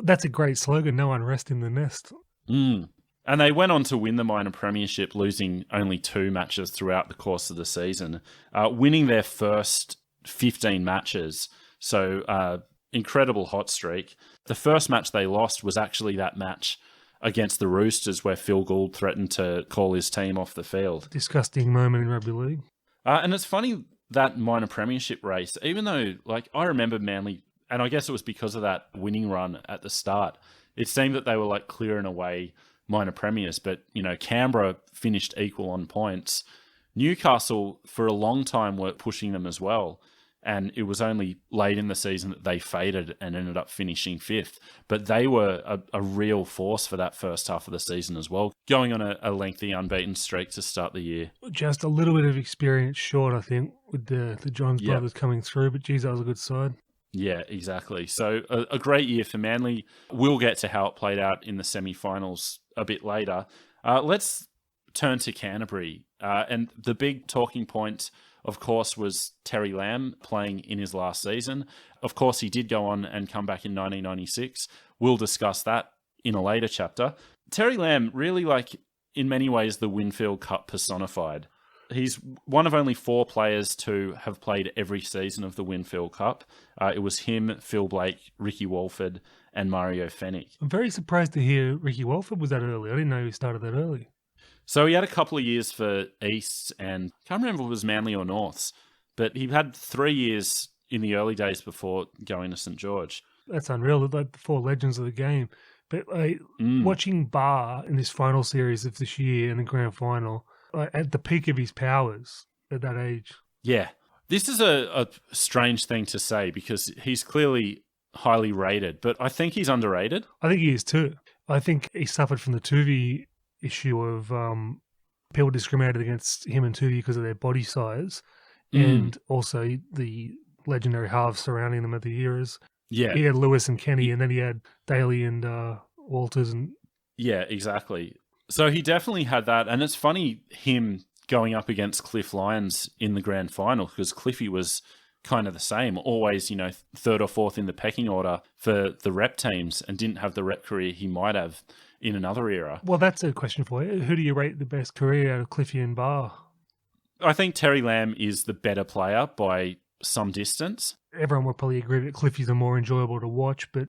that's a great slogan, no unrest in the nest. Mm. And they went on to win the minor premiership, losing only 2 matches throughout the course of the season, winning their first 15 matches. So incredible hot streak. The first match they lost was actually that match against the Roosters where Phil Gould threatened to call his team off the field. Disgusting moment in rugby league. And it's funny, that minor premiership race, even though, I remember Manly, and I guess it was because of that winning run at the start, it seemed that they were clearing away minor premiers, but, Canberra finished equal on points. Newcastle, for a long time, were pushing them as well. And it was only late in the season that they faded and ended up finishing 5th. But they were a real force for that first half of the season as well, going on a lengthy unbeaten streak to start the year. Just a little bit of experience short, I think, with the Johns brothers coming through. But, geez, that was a good side. Yeah, exactly. So a great year for Manly. We'll get to how it played out in the semi-finals a bit later. Let's turn to Canterbury. And the big talking point, of course, was Terry Lamb playing in his last season. Of course, he did go on and come back in 1996. We'll discuss that in a later chapter. Terry Lamb, really in many ways, the Winfield Cup personified. He's one of only 4 players to have played every season of the Winfield Cup. It was him, Phil Blake, Ricky Walford, and Mario Fennick. I'm very surprised to hear Ricky Walford was that early. I didn't know he started that early. So he had a couple of years for East, and I can't remember if it was Manly or Norths, but he had 3 years in the early days before going to St. George. That's unreal, the 4 legends of the game. But watching Barr in this final series of this year in the grand final, at the peak of his powers at that age. Yeah. This is a strange thing to say because he's clearly highly rated, but I think he's underrated. I think he is too. I think he suffered from the Tuvey issue of people discriminated against him and Tuvey because of their body size and also the legendary halves surrounding them at the eras. Yeah. He had Lewis and Kenny and then he had Daly and Walters. Yeah, exactly. So he definitely had that. And it's funny him going up against Cliff Lyons in the grand final because Cliffy was kind of the same, always, 3rd or 4th in the pecking order for the rep teams and didn't have the rep career he might have in another era. Well, that's a question for you. Who do you rate the best career out of Cliffy and Barr? I think Terry Lamb is the better player by some distance. Everyone will probably agree that Cliffy's are more enjoyable to watch, but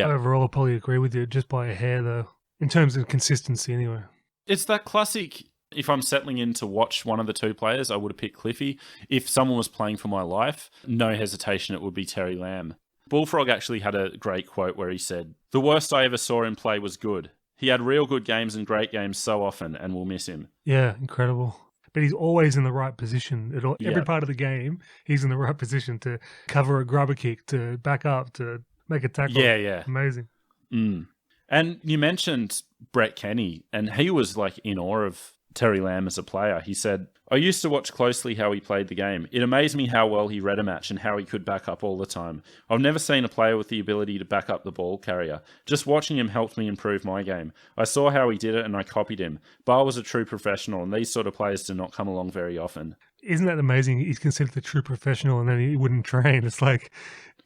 overall I'll probably agree with you just by a hair, though, in terms of consistency anyway. It's that classic, if I'm settling in to watch one of the 2 players, I would have picked Cliffy. If someone was playing for my life, no hesitation, it would be Terry Lamb. Bullfrog actually had a great quote where he said, "The worst I ever saw him play was good. He had real good games and great games so often, and we'll miss him." Yeah, incredible. But he's always in the right position. Every part of the game, he's in the right position to cover a grubber kick, to back up, to make a tackle. Yeah. Amazing. And you mentioned Brett Kenny, and he was in awe of Terry Lamb as a player. He said, "I used to watch closely how he played the game. It amazed me how well he read a match and how he could back up all the time. I've never seen a player with the ability to back up the ball carrier. Just watching him helped me improve my game. I saw how he did it and I copied him. Barr was a true professional and these sort of players do not come along very often." Isn't that amazing? He's considered the true professional and then he wouldn't train. It's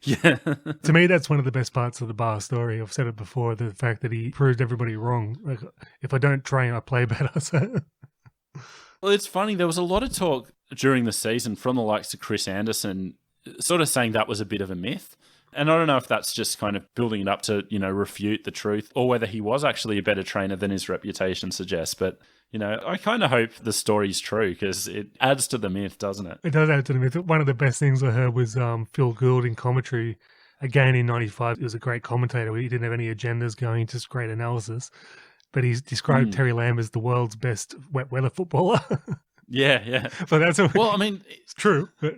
yeah. To me, that's one of the best parts of the Barr story. I've said it before, the fact that he proved everybody wrong. If I don't train, I play better. So. Well, it's funny. There was a lot of talk during the season from the likes of Chris Anderson sort of saying that was a bit of a myth. And I don't know if that's just kind of building it up to, refute the truth or whether he was actually a better trainer than his reputation suggests. But, I kind of hope the story's true because it adds to the myth, doesn't it? It does add to the myth. One of the best things I heard was Phil Gould in commentary. Again, in 95, he was a great commentator. He didn't have any agendas going, just great analysis. But he's described Terry Lamb as the world's best wet weather footballer. Yeah. But that's it's true. But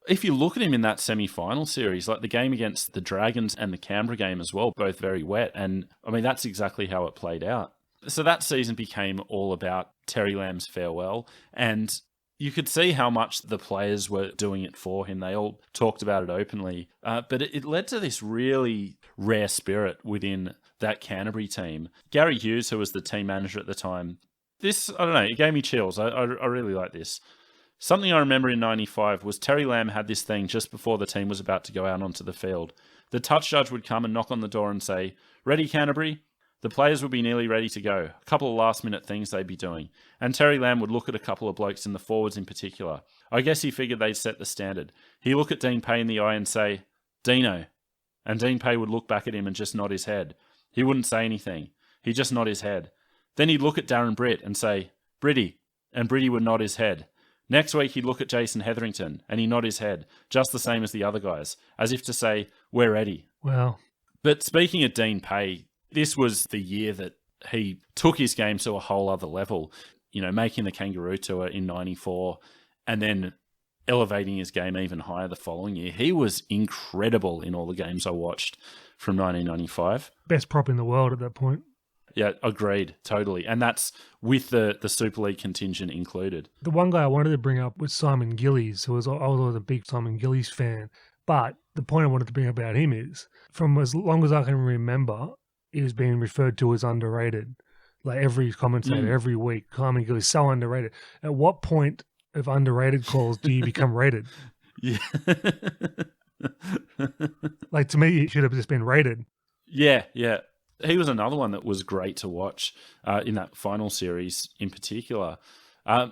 if you look at him in that semi-final series, the game against the Dragons and the Canberra game as well, both very wet. And that's exactly how it played out. So that season became all about Terry Lamb's farewell. And you could see how much the players were doing it for him. They all talked about it openly. But it led to this really rare spirit within that Canterbury team. Gary Hughes, who was the team manager at the time, this, I don't know, it gave me chills. I really like this. Something I remember in 95 was Terry Lamb had this thing just before the team was about to go out onto the field. The touch judge would come and knock on the door and say, "Ready, Canterbury?" The players would be nearly ready to go. A couple of last-minute things they'd be doing. And Terry Lamb would look at a couple of blokes in the forwards in particular. I guess he figured they'd set the standard. He'd look at Dean Pay in the eye and say, "Dino." And Dean Pay would look back at him and just nod his head. He wouldn't say anything. He'd just nod his head. Then he'd look at Darren Britt and say, "Britty." And Britty would nod his head. Next week, he'd look at Jason Hetherington and he'd nod his head, just the same as the other guys, as if to say, "We're ready." Wow. But speaking of Dean Pay, this was the year that he took his game to a whole other level, making the Kangaroo Tour in 94 and then elevating his game even higher the following year. He was incredible in all the games I watched from 1995. Best prop in the world at that point. Yeah, agreed, totally. And that's with the Super League contingent included. The one guy I wanted to bring up was Simon Gillies, I was always a big Simon Gillies fan. But the point I wanted to bring up about him is, from as long as I can remember, he was being referred to as underrated. Like every commentator, every week, Simon Gillies, so underrated. At what point of underrated calls do you become rated? Yeah. Like, to me, it should have just been rated. Yeah. He was another one that was great to watch in that final series in particular.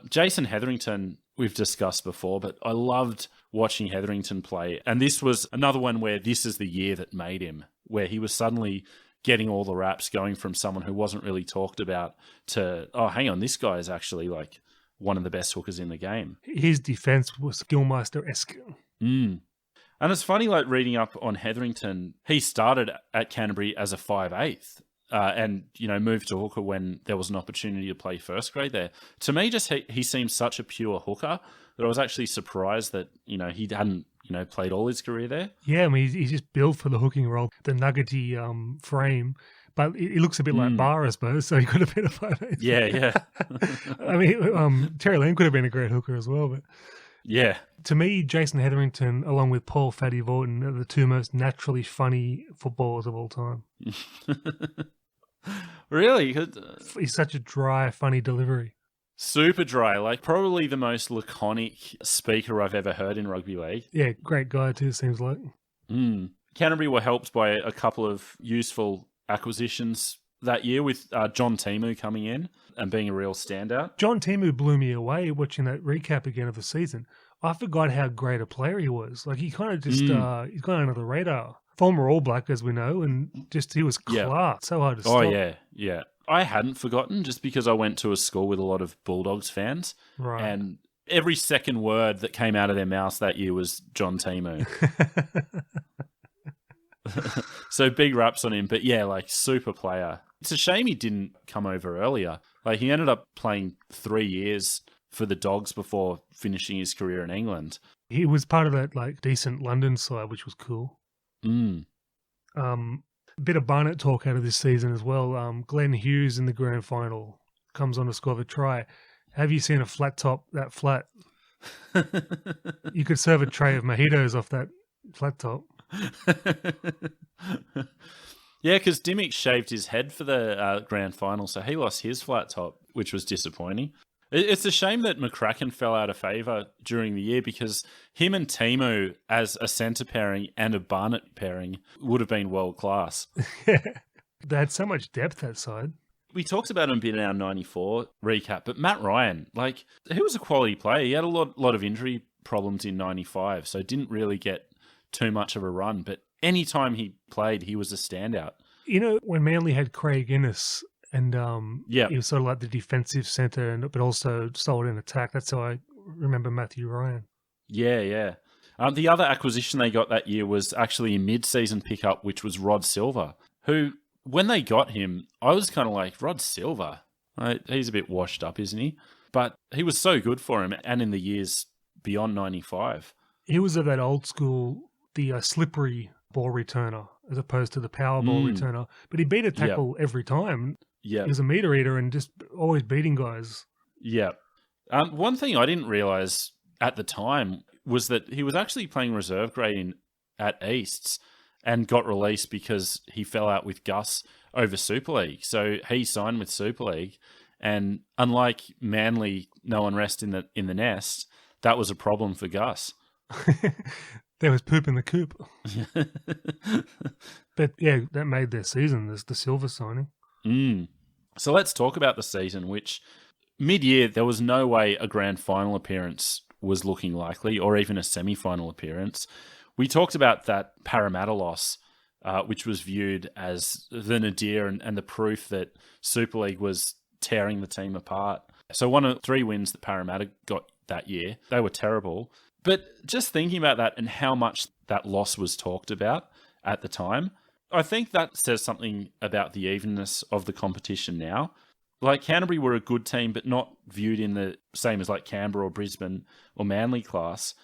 Jason Hetherington, we've discussed before, but I loved watching Hetherington play. And this was another one where this is the year that made him, where he was suddenly getting all the raps, going from someone who wasn't really talked about to, oh, hang on, this guy is actually like one of the best hookers in the game. His defense was Skillmaster-esque. And it's funny, like reading up on Hetherington, he started at Canterbury as a 5'8", and moved to hooker when there was an opportunity to play first grade there. To me, just he seemed such a pure hooker that I was actually surprised that he hadn't played all his career there. Yeah, I mean he's just built for the hooking role, the nuggety frame. But he looks a bit like Barr, I suppose, so he could have been a 5'8". Yeah. I mean, Terry Lamb could have been a great hooker as well, but. Yeah. To me, Jason Hetherington, along with Paul Fatty Vaughton, are the two most naturally funny footballers of all time. Really? He's such a dry, funny delivery. Super dry. Like, probably the most laconic speaker I've ever heard in rugby league. Yeah, great guy too, seems like. Canterbury were helped by a couple of useful acquisitions that year, with John Timu coming in and being a real standout. John Timu blew me away watching that recap again of the season. I forgot how great a player he was. Like, he kind of just, he's gone under the radar. Former All Black, as we know, and just, he was class. So hard to stop. Oh, yeah. I hadn't forgotten, just because I went to a school with a lot of Bulldogs fans. Right. And every second word that came out of their mouths that year was John Timu. So big raps on him. But yeah, like, super player. It's a shame he didn't come over earlier. Like, he ended up playing 3 years for the Dogs before finishing his career in England. He was part of that, like, decent London side, which was cool. A bit of Barnett talk out of this season as well. Glenn Hughes in the grand final comes on to score the try. Have you seen a flat top that flat? You could serve a tray of mojitos off that flat top. Yeah, because Dimmick shaved his head for the grand final, so he lost his flat top, which was disappointing. It's a shame that McCracken fell out of favour during the year, because him and Timu as a centre pairing and a Barnett pairing would have been world class. They had so much depth that side. We talked about him a bit in our 94 recap, but Matt Ryan, like, he was a quality player. He had a lot of injury problems in 95, so didn't really get too much of a run, but any time he played, he was a standout. When Manly had Craig Innes, and he was sort of like the defensive centre, but also solid in attack. That's how I remember Matthew Ryan. Yeah. The other acquisition they got that year was actually a mid-season pickup, which was Rod Silver, who, when they got him, I was kind of like, Rod Silver? He's a bit washed up, isn't he? But he was so good for him, and in the years beyond 95. He was of that old school, the slippery ball returner, as opposed to the power ball returner. But he beat a tackle every time. Yeah, he was a meter eater and just always beating guys. Yeah. One thing I didn't realise at the time was that he was actually playing reserve grade at Easts and got released because he fell out with Gus over Super League. So he signed with Super League, and unlike Manly, no unrest in the nest, that was a problem for Gus. There was poop in the coop. But yeah, that made their season, the Silver signing. So let's talk about the season, which mid-year, there was no way a grand final appearance was looking likely, or even a semi-final appearance. We talked about that Parramatta loss, which was viewed as the nadir and the proof that Super League was tearing the team apart. So one of 3 wins that Parramatta got that year, they were terrible. But just thinking about that and how much that loss was talked about at the time, I think that says something about the evenness of the competition now. Like, Canterbury were a good team, but not viewed in the same as like Canberra or Brisbane or Manly class.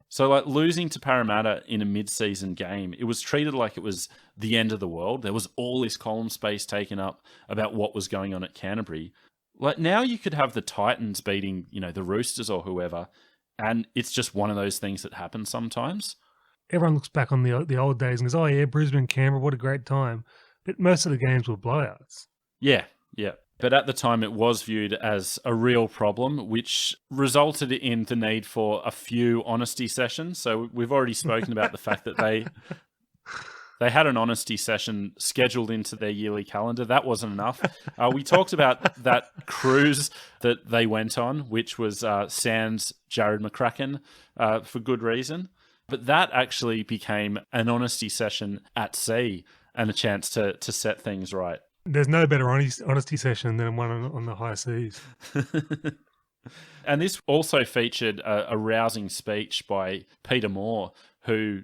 So like losing to Parramatta in a mid-season game, it was treated like it was the end of the world. There was all this column space taken up about what was going on at Canterbury. Like, now you could have the Titans beating, the Roosters or whoever, and it's just one of those things that happens sometimes. Everyone looks back on the old days and goes, oh yeah, Brisbane, Canberra, what a great time. But most of the games were blowouts. Yeah. But at the time, it was viewed as a real problem, which resulted in the need for a few honesty sessions. So we've already spoken about the fact that they had an honesty session scheduled into their yearly calendar. That wasn't enough. We talked about that cruise that they went on, which was sans Jared McCracken, for good reason. But that actually became an honesty session at sea and a chance to set things right. There's no better honesty session than one on the high seas. And this also featured a rousing speech by Peter Moore, who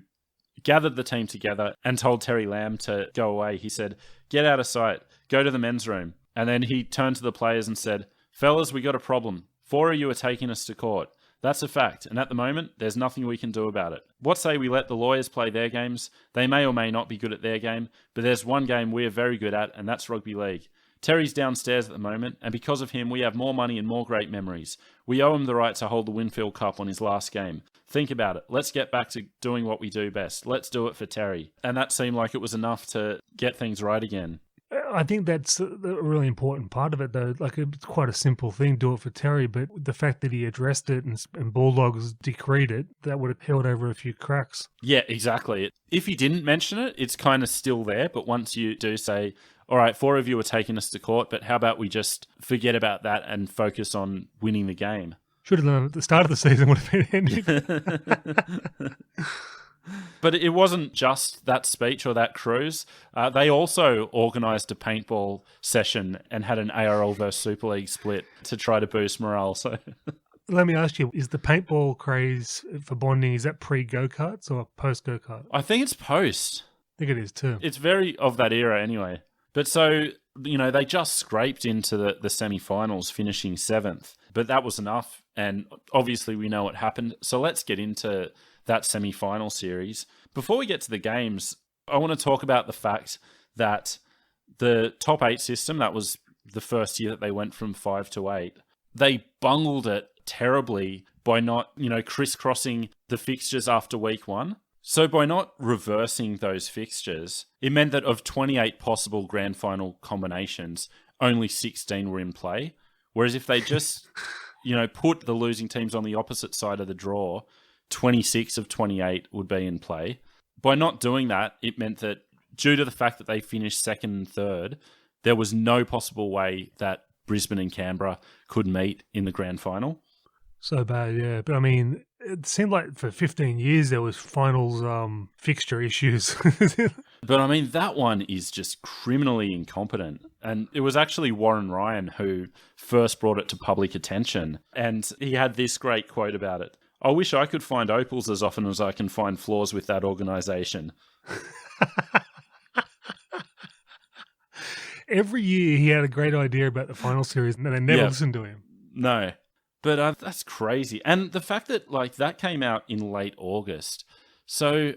gathered the team together and told Terry Lamb to go away. He said, "Get out of sight, go to the men's room." And then he turned to the players and said, "Fellas, we got a problem. 4 of you are taking us to court. That's a fact, and at the moment, there's nothing we can do about it. What say we let the lawyers play their games? They may or may not be good at their game, but there's one game we are very good at, and that's rugby league. Terry's downstairs at the moment, and because of him, we have more money and more great memories. We owe him the right to hold the Winfield Cup on his last game. Think about it. Let's get back to doing what we do best. Let's do it for Terry." And that seemed like it was enough to get things right again. I think that's a really important part of it, though. Like, it's quite a simple thing, do it for Terry, but the fact that he addressed it and Bulldogs decreed it, that would have held over a few cracks. Yeah, exactly. If he didn't mention it, it's kind of still there, but once you do say, all right, 4 of you are taking us to court, but how about we just forget about that and focus on winning the game? Should have done it at the start of the season, would have been ending. But it wasn't just that speech or that cruise. They also organised a paintball session and had an ARL versus Super League split to try to boost morale. So, let me ask you, is the paintball craze for bonding, is that pre-go-karts or post-go-kart? I think it's post. I think it is too. It's very of that era anyway. But so, they just scraped into the semi-finals, finishing 7th. But that was enough. And obviously we know what happened. So let's get into that semi-final series. Before we get to the games, I want to talk about the fact that the top 8 system, that was the first year that they went from 5 to 8, they bungled it terribly by not, crisscrossing the fixtures after week 1. So by not reversing those fixtures, it meant that of 28 possible grand final combinations, only 16 were in play. Whereas if they just, put the losing teams on the opposite side of the draw, 26 of 28 would be in play. By not doing that, it meant that due to the fact that they finished 2nd and 3rd, there was no possible way that Brisbane and Canberra could meet in the grand final. So bad, yeah. But I mean, it seemed like for 15 years there was finals fixture issues. But I mean, that one is just criminally incompetent. And it was actually Warren Ryan who first brought it to public attention. And he had this great quote about it. "I wish I could find opals as often as I can find flaws with that organisation." Every year he had a great idea about the final series and they never listened to him. No. But that's crazy. And the fact that that came out in late August. So,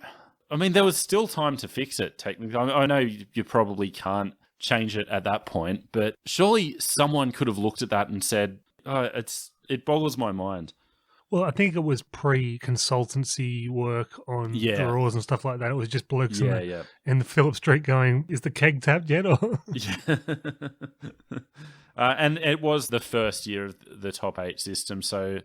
I mean, there was still time to fix it, technically. I know you probably can't change it at that point, but surely someone could have looked at that and said, "Oh, it's It boggles my mind. Well, I think it was pre-consultancy work on the rules and stuff like that. It was just blokes in the Phillip Street going, is the keg tapped yet? Yeah. And it was the first year of the top 8 system. So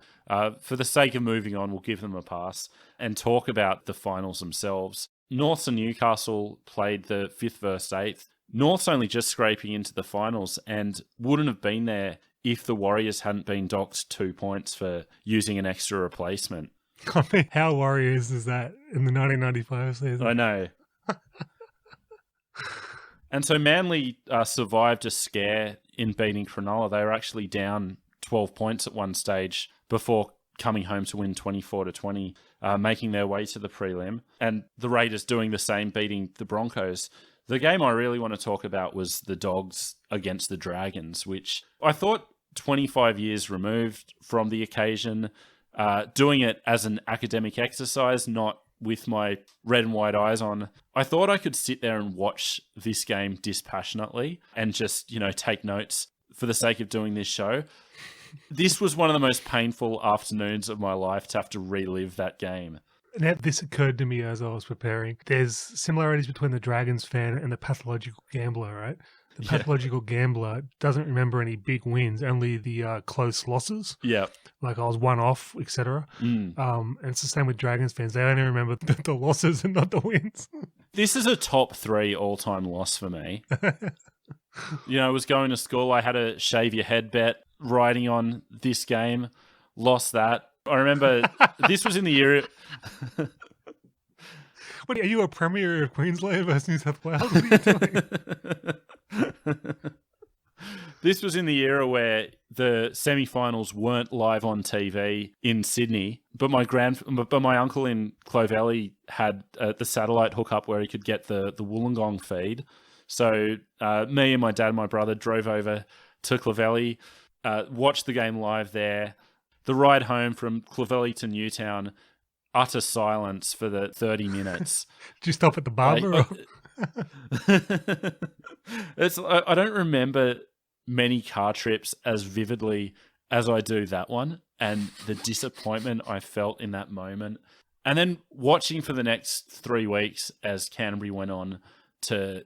for the sake of moving on, we'll give them a pass and talk about the finals themselves. Norths and Newcastle played the 5th versus 8th. North's only just scraping into the finals and wouldn't have been there if the Warriors hadn't been docked 2 points for using an extra replacement. I mean, how Warriors is that in the 1995 season? I know. And so Manly survived a scare in beating Cronulla. They were actually down 12 points at one stage before coming home to win 24-20, making their way to the prelim. And the Raiders doing the same, beating the Broncos. The game I really want to talk about was the Dogs against the Dragons, which I thought 25 years removed from the occasion, doing it as an academic exercise, not with my red and white eyes on. I thought I could sit there and watch this game dispassionately and just, take notes for the sake of doing this show. This was one of the most painful afternoons of my life to have to relive that game. Now, this occurred to me as I was preparing. There's similarities between the Dragons fan and the pathological gambler, right? The pathological gambler doesn't remember any big wins, only the close losses. Yeah. Like I was one off, etc. And it's the same with Dragons fans. They only remember the losses and not the wins. This is a top 3 all-time loss for me. I was going to school. I had a shave your head bet riding on this game. Lost that. I remember this was in the era... What, are you a Premier of Queensland versus New South Wales? What are you doing? This was in the era where the semi-finals weren't live on TV in Sydney, but my uncle in Clovelly had the satellite hookup where he could get the Wollongong feed. So me and my dad and my brother drove over to Clovelly, watched the game live there. The ride home from Clovelly to Newtown, utter silence for the 30 minutes. Did you stop at the barber? I don't remember many car trips as vividly as I do that one, and the disappointment I felt in that moment. And then watching for the next 3 weeks as Canterbury went on to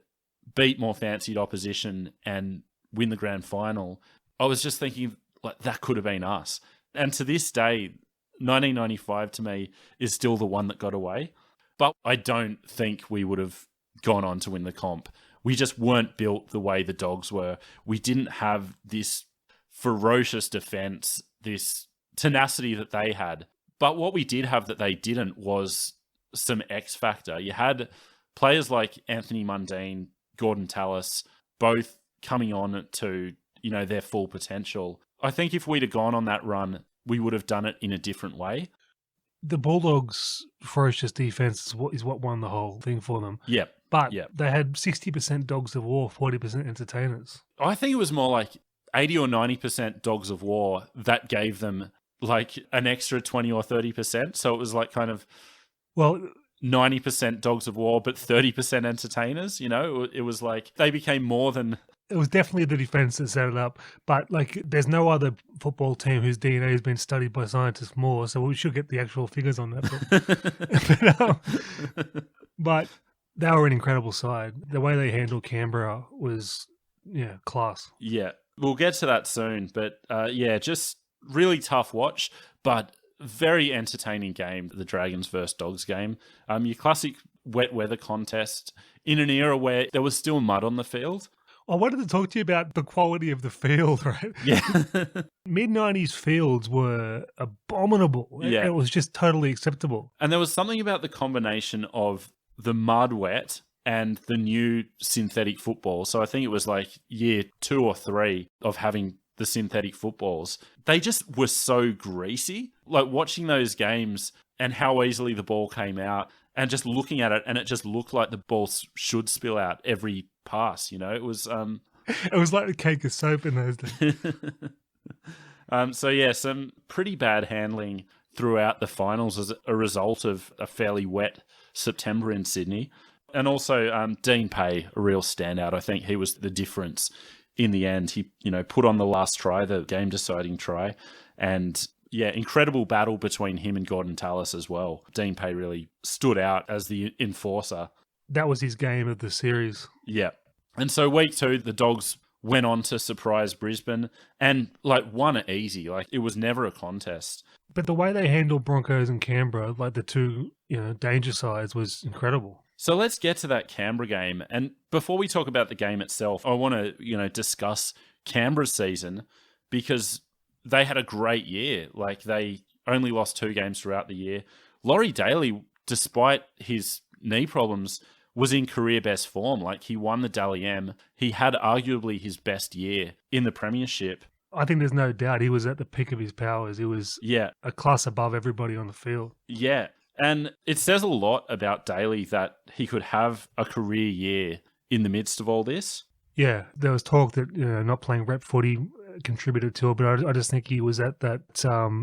beat more fancied opposition and win the grand final, I was just thinking, like, that could have been us. And to this day, 1995 to me is still the one that got away. But I don't think we would have gone on to win the comp. We just weren't built the way the Dogs were. We didn't have this ferocious defense, this tenacity that they had. But what we did have that they didn't was some X factor. You had players like Anthony Mundine, Gordon Tallis, both coming on to, their full potential. I think if we'd have gone on that run, we would have done it in a different way. The Bulldogs' ferocious defense is what won the whole thing for them. Yeah. But they had 60% dogs of war, 40% entertainers. I think it was more like 80 or 90% dogs of war that gave them like an extra 20 or 30%. So it was like kind of 90% dogs of war, but 30% entertainers. It was like they became more than... It was definitely the defense that set it up, but there's no other football team whose DNA has been studied by scientists more, so we should get the actual figures on that. But they were an incredible side. The way they handled Canberra was, class. Yeah, we'll get to that soon, but just really tough watch, but very entertaining game, the Dragons versus Dogs game. Your classic wet weather contest in an era where there was still mud on the field. I wanted to talk to you about the quality of the field, right? Yeah. Mid-90s fields were abominable. Yeah. It was just totally acceptable. And there was something about the combination of the mud wet and the new synthetic football. So I think it was like year 2 or 3 of having the synthetic footballs. They just were so greasy. Like watching those games and how easily the ball came out and just looking at it, and it just looked like the ball should spill out every pass, It was... It was like the cake of soap in those days. Some pretty bad handling throughout the finals as a result of a fairly wet September in Sydney. And also Dean Pay, a real standout. I think he was the difference in the end, he, put on the last try, the game-deciding try. And yeah, incredible battle between him and Gordon Tallis as well. Dean Pay really stood out as the enforcer. That was his game of the series. Yeah. And so week 2, the Dogs went on to surprise Brisbane and won it easy. It was never a contest. But the way they handled Broncos and Canberra, the two, danger sides, was incredible. So let's get to that Canberra game. And before we talk about the game itself, I want to, discuss Canberra's season because they had a great year. They only lost 2 games throughout the year. Laurie Daly, despite his knee problems, was in career best form. He won the Dally M. He had arguably his best year in the premiership. I think there's no doubt he was at the peak of his powers. He was a class above everybody on the field. Yeah. And it says a lot about Daly that he could have a career year in the midst of all this. Yeah, there was talk that not playing rep footy contributed to it, but I just think he was at that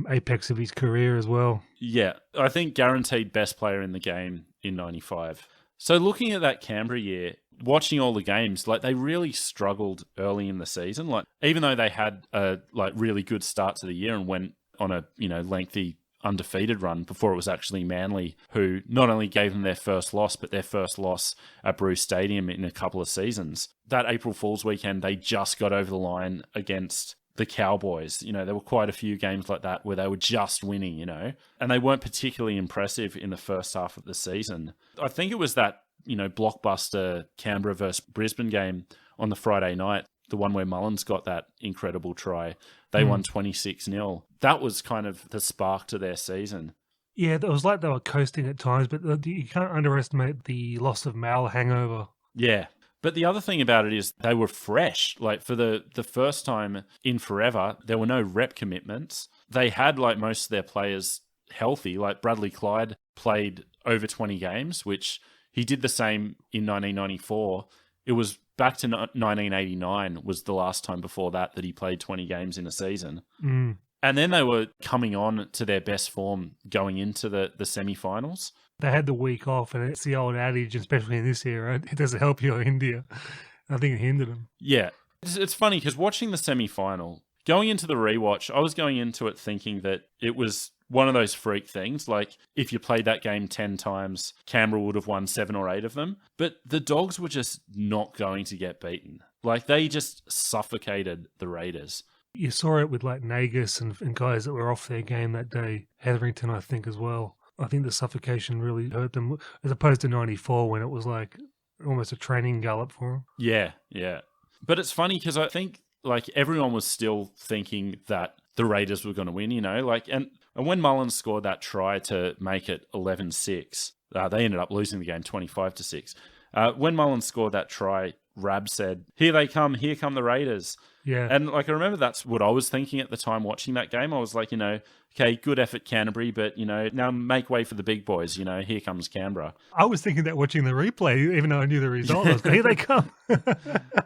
apex of his career as well. Yeah, I think guaranteed best player in the game in 95. So looking at that Canberra year, watching all the games, they really struggled early in the season. Even though they had a really good start to the year and went on a lengthy undefeated run before it was actually Manly who not only gave them their first loss, but their first loss at Bruce Stadium in a couple of seasons. That April Fool's weekend, they just got over the line against the Cowboys. There were quite a few games like that where they were just winning, and they weren't particularly impressive in the first half of the season. I think it was that, blockbuster Canberra versus Brisbane game on the Friday night, the one where Mullins got that incredible try. They won 26-0. That was kind of the spark to their season. Yeah, it was they were coasting at times, but you can't underestimate the loss of Mal hangover. Yeah. But the other thing about it is they were fresh. For the first time in forever, there were no rep commitments. They had most of their players healthy. Bradley Clyde played over 20 games, which he did the same in 1994. It was back to 1989 was the last time before that he played 20 games in a season. Mm. And then they were coming on to their best form going into the semi-finals. They had the week off, and it's the old adage, especially in this era, it doesn't help you or hinder you. I think it hindered them. Yeah. It's funny because watching the semi-final, going into the rewatch, I was going into it thinking that it was one of those freak things. If you played that game 10 times, Canberra would have won 7 or 8 of them. But the Dogs were just not going to get beaten. They just suffocated the Raiders. You saw it with Nagus and guys that were off their game that day. Hetherington, I think, as well. I think the suffocation really hurt them, as opposed to 94 when it was almost a training gallop for them. Yeah, yeah. But it's funny because I think everyone was still thinking that the Raiders were going to win, and when Mullins scored that try to make it 11-6, they ended up losing the game 25-6. When Mullins scored that try, Rab said, here come the Raiders. Yeah. And I remember that's what I was thinking at the time watching that game. I was okay, good effort Canterbury, but now make way for the big boys, here comes Canberra. I was thinking that watching the replay, even though I knew the result, I was going, here they come.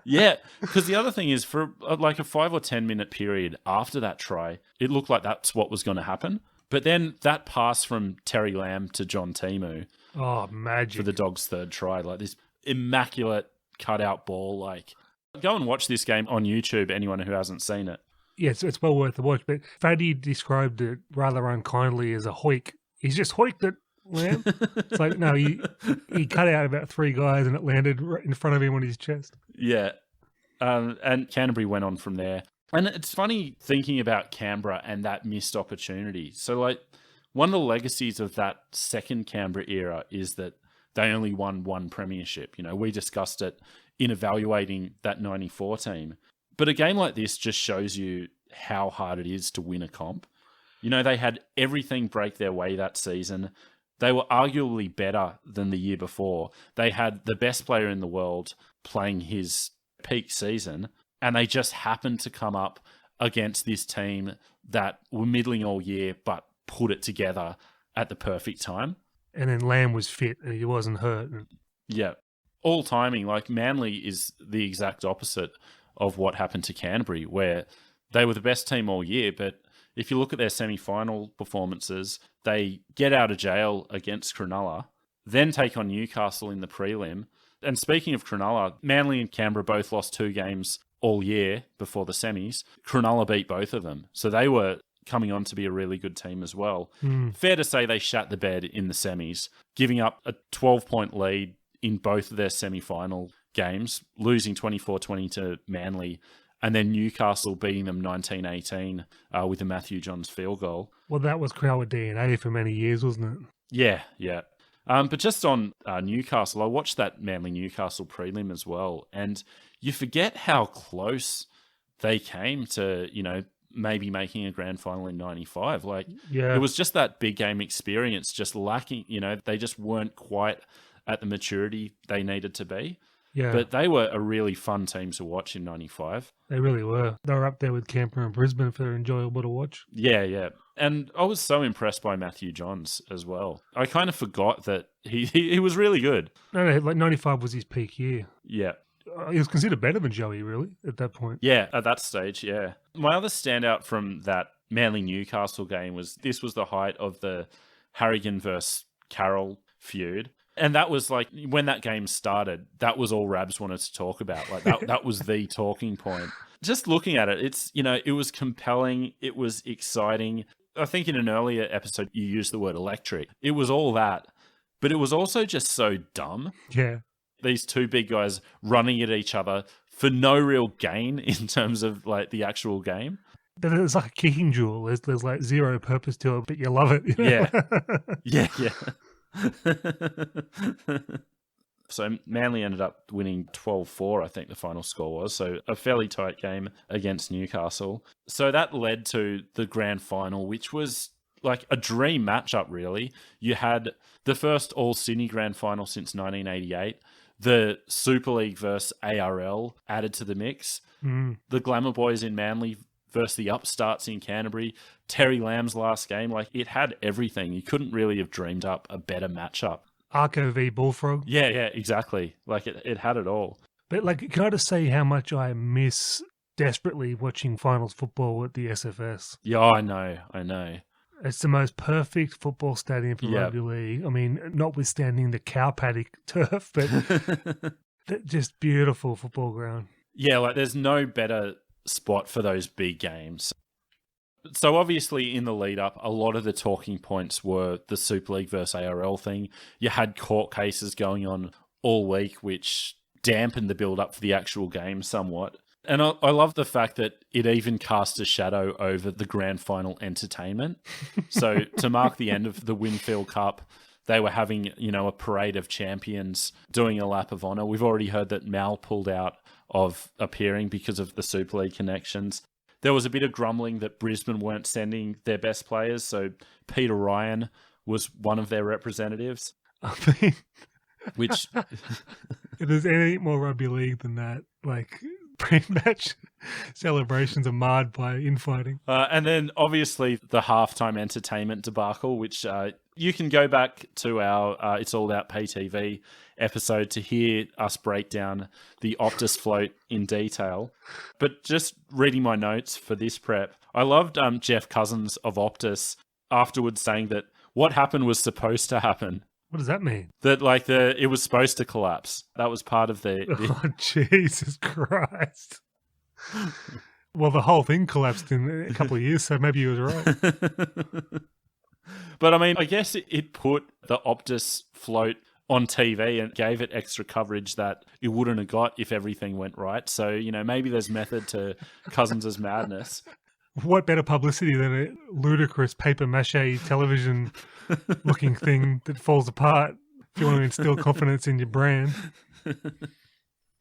Yeah, because the other thing is for a 5 or 10 minute period after that try, it looked like that's what was going to happen. But then that pass from Terry Lamb to John Timu. Oh, magic. For the Dogs' third try, this immaculate cutout ball, Go and watch this game on YouTube, anyone who hasn't seen it. Yes, it's well worth the watch. But Faddy described it rather unkindly as a hoik. He's just hoiked it, Lamb. It's no, he cut out about 3 guys and it landed right in front of him on his chest. Yeah. And Canterbury went on from there. And it's funny thinking about Canberra and that missed opportunity. So, one of the legacies of that second Canberra era is that they only won 1 premiership. We discussed it in evaluating that 94 team. But a game like this just shows you how hard it is to win a comp. They had everything break their way that season. They were arguably better than the year before. They had the best player in the world playing his peak season, and they just happened to come up against this team that were middling all year but put it together at the perfect time. And then Lamb was fit and he wasn't hurt. Yeah. All timing. Manly is the exact opposite of what happened to Canterbury, where they were the best team all year, but if you look at their semi-final performances, they get out of jail against Cronulla, then take on Newcastle in the prelim. And speaking of Cronulla, Manly and Canberra both lost 2 games all year before the semis, Cronulla beat both of them. So they were coming on to be a really good team as well. Fair to say they shat the bed in the semis, giving up a 12-point lead in both of their semi-final games, losing 24-20 to Manly, and then Newcastle beating them 19-18 with a Matthew Johns field goal. Well, that was Crower DNA for many years, wasn't it? Yeah. But just on Newcastle, I watched that Manly-Newcastle prelim as well, and you forget how close they came to, maybe making a grand final in 95. It was just that big game experience just lacking, they just weren't quite at the maturity they needed to be. Yeah. But they were a really fun team to watch in 95. They really were. They were up there with Canberra and Brisbane for enjoyable to watch. Yeah. And I was so impressed by Matthew Johns as well. I kind of forgot that he was really good. No, 95 was his peak year. Yeah. He was considered better than Joey, really, at that point. Yeah, at that stage, yeah. My other standout from that Manly-Newcastle game was this was the height of the Harrigan versus Carroll feud. And that was like, when that game started, that was all Rabs wanted to talk about. Like that was the talking point. Just looking at it, it's, it was compelling. It was exciting. I think in an earlier episode, you used the word electric. It was all that, but it was also just so dumb. Yeah. These two big guys running at each other for no real gain in terms of like the actual game. It's like a kicking duel. There's like zero purpose to it, but you love it. Yeah. So Manly ended up winning 12-4, I think the final score was. So a fairly tight game against Newcastle. So that led to the grand final, which was like a dream matchup, really. You had the first all-Sydney grand final since 1988. The Super League versus ARL added to the mix. The Glamour Boys in Manly versus the Upstarts in Canterbury. Terry Lamb's last game, like it had everything. You couldn't really have dreamed up a better matchup. Arco v Bullfrog. Yeah, exactly. Like it had it all. But like, can I just say how much I miss desperately watching finals football at the SFS? Yeah, I know. It's the most perfect football stadium for rugby league. I mean, notwithstanding the cow paddock turf, but just beautiful football ground. Yeah, like there's no better spot for those big games. So obviously in the lead up, a lot of the talking points were the Super League versus ARL thing. You had court cases going on all week, which dampened the build up for the actual game somewhat. And I love the fact that it even cast a shadow over the grand final entertainment. So to mark the end of the Winfield Cup, they were having, a parade of champions doing a lap of honour. We've already heard that Mal pulled out of appearing because of the Super League connections. There was a bit of grumbling that Brisbane weren't sending their best players, so Peter Ryan was one of their representatives. I mean, which if there's anything more rugby league than that, like pre-match celebrations are marred by infighting. And then obviously the halftime entertainment debacle, which you can go back to our It's All About Pay TV episode to hear us break down the Optus float in detail. But just reading my notes for this prep, I loved Jeff Cousins of Optus afterwards saying that what happened was supposed to happen. What does that mean? That it was supposed to collapse. That was part of the... Oh, Jesus Christ. Well, the whole thing collapsed in a couple of years, so maybe he was right. But I mean, I guess it put the Optus float on TV and gave it extra coverage that it wouldn't have got if everything went right. So, maybe there's method to Cousins' madness. What better publicity than a ludicrous paper mache television looking thing that falls apart if you want to instill confidence in your brand?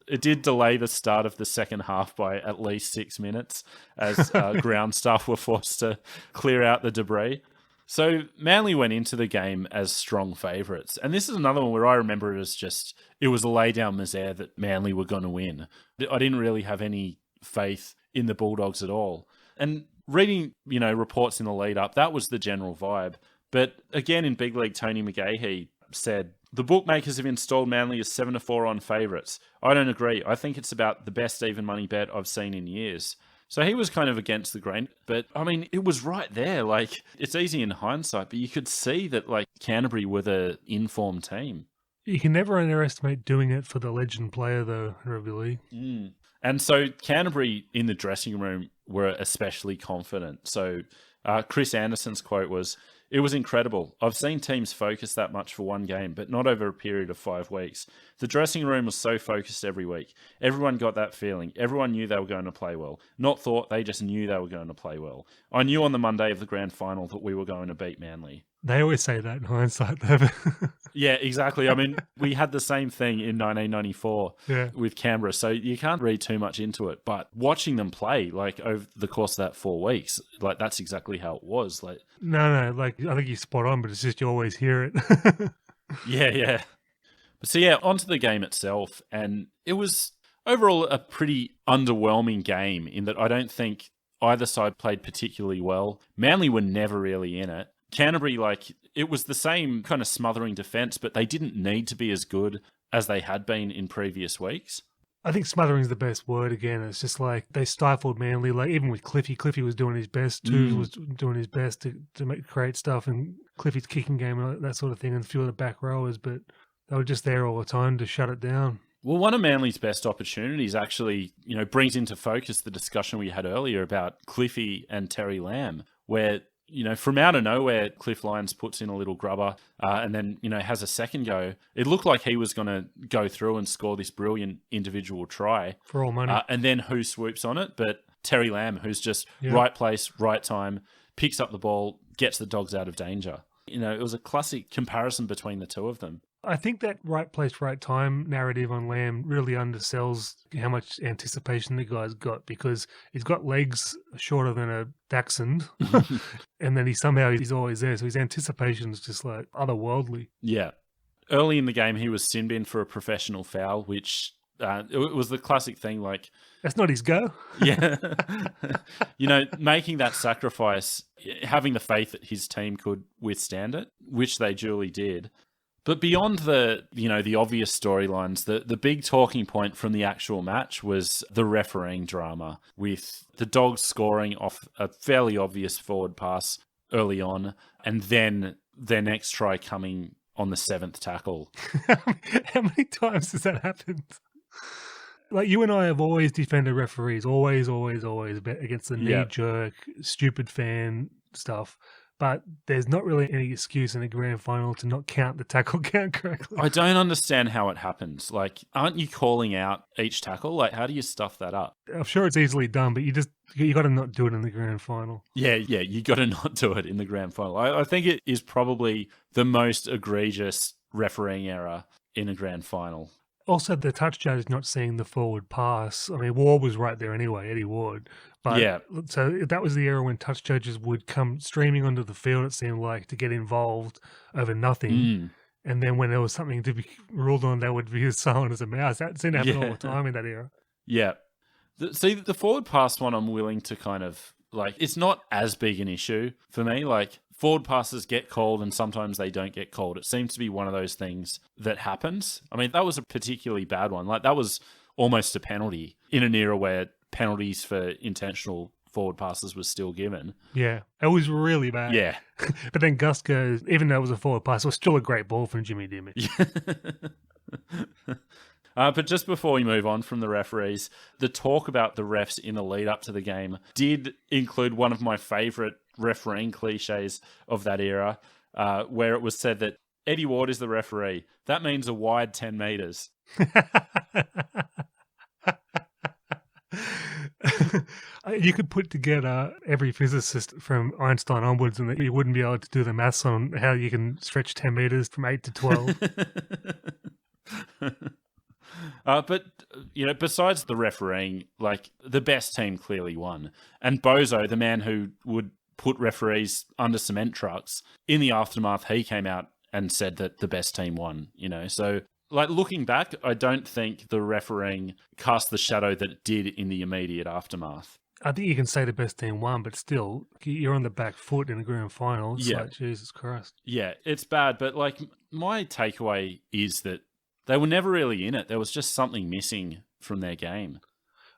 It did delay the start of the second half by at least 6 minutes as ground staff were forced to clear out the debris. So Manly went into the game as strong favourites. And this is another one where I remember it as it was a lay down misère that Manly were going to win. I didn't really have any faith in the Bulldogs at all. And reading, reports in the lead up, that was the general vibe. But again, in Big League, Tony McGahey said, the bookmakers have installed Manly as 7-4 on favourites. I don't agree. I think it's about the best even money bet I've seen in years. So he was kind of against the grain, but I mean, it was right there. Like, it's easy in hindsight, but you could see that Canterbury were the informed team. You can never underestimate doing it for the legend player, though, in rugby league. And so Canterbury in the dressing room were especially confident. So Chris Anderson's quote was, "It was incredible. I've seen teams focus that much for one game, but not over a period of 5 weeks. The dressing room was so focused every week. Everyone got that feeling. Everyone knew they were going to play well. Not thought, they just knew they were going to play well. I knew on the Monday of the grand final that we were going to beat Manly." They always say that in hindsight, though. Yeah, exactly. I mean, we had the same thing in 1994 with Canberra, so you can't read too much into it. But watching them play, like, over the course of that 4 weeks, like, that's exactly how it was. Like, No, like, I think you're spot on, but it's just you always hear it. Yeah. But so, yeah, onto the game itself. And it was overall a pretty underwhelming game in that I don't think either side played particularly well. Manly were never really in it. Canterbury, like, it was the same kind of smothering defence, but they didn't need to be as good as they had been in previous weeks. I think smothering is the best word again. It's just like they stifled Manly. Like, even with Cliffy was doing his best. Tooze was doing his best to create stuff, and Cliffy's kicking game and that sort of thing, and a few of the back rowers, but they were just there all the time to shut it down. Well, one of Manly's best opportunities actually, brings into focus the discussion we had earlier about Cliffy and Terry Lamb, where, from out of nowhere, Cliff Lyons puts in a little grubber and then, has a second go. It looked like he was going to go through and score this brilliant individual try. For all money. And then who swoops on it? But Terry Lamb, who's just right place, right time, picks up the ball, gets the Dogs out of danger. It was a classic comparison between the two of them. I think that right place, right time narrative on Lamb really undersells how much anticipation the guy's got, because he's got legs shorter than a dachshund, and then he's always there. So his anticipation is just like otherworldly. Yeah. Early in the game, he was sin bin for a professional foul, which it was the classic thing, like... That's not his go. Yeah. Making that sacrifice, having the faith that his team could withstand it, which they duly did. But beyond the obvious storylines, the big talking point from the actual match was the refereeing drama, with the Dogs scoring off a fairly obvious forward pass early on, and then their next try coming on the 7th tackle. How many times has that happened? Like, you and I have always defended referees, always against the knee-jerk, stupid fan stuff. But there's not really any excuse in a grand final to not count the tackle count correctly. I don't understand how it happens. Like, aren't you calling out each tackle? Like, how do you stuff that up? I'm sure it's easily done, but you got to not do it in the grand final. Yeah, you got to not do it in the grand final. I think it is probably the most egregious refereeing error in a grand final. Also, the touch judge not seeing the forward pass. I mean, Ward was right there anyway, Eddie Ward. But yeah. So that was the era when touch judges would come streaming onto the field, it seemed like, to get involved over nothing. And then when there was something to be ruled on, they would be as silent as a mouse. That seemed to happen all the time in that era. Yeah. The forward pass one, I'm willing to kind of, like, it's not as big an issue for me. Like, forward passes get called and sometimes they don't get called. It seems to be one of those things that happens. I mean, that was a particularly bad one. Like, that was almost a penalty in an era where penalties for intentional forward passes was still given. Yeah, it was really bad. Yeah. But then Gus goes, even though it was a forward pass, it was still a great ball from Jimmy Dimmick. But just before we move on from the referees, the talk about the refs in the lead up to the game did include one of my favourite refereeing cliches of that era, where it was said that Eddie Ward is the referee. That means a wide 10 metres. You could put together every physicist from Einstein onwards and you wouldn't be able to do the maths on how you can stretch 10 metres from 8 to 12. But, besides the refereeing, like, the best team clearly won. And Bozo, the man who would put referees under cement trucks, in the aftermath, he came out and said that the best team won, So, like, looking back, I don't think the refereeing cast the shadow that it did in the immediate aftermath. I think you can say the best team won, but still, you're on the back foot in a grand final. It's like, Jesus Christ. Yeah, it's bad, but, like, my takeaway is that they were never really in it. There was just something missing from their game.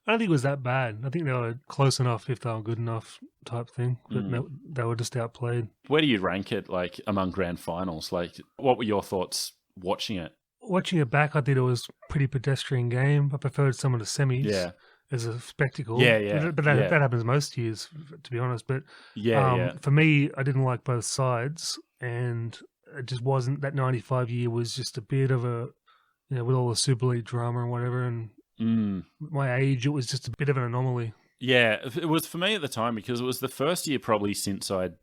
I don't think it was that bad. I think they were close enough if they were good enough type thing, but they were just outplayed. Where do you rank it, like, among grand finals? Like, what were your thoughts watching it? Watching it back, I think it was a pretty pedestrian game. I preferred some of the semis. Yeah. as a spectacle. Yeah. But that happens most years, to be honest. But Yeah. for me, I didn't like both sides, and it just wasn't. That 95 year was just a bit of a, with all the Super League drama and whatever, and my age, it was just a bit of an anomaly. Yeah, it was for me at the time because it was the first year probably since I'd,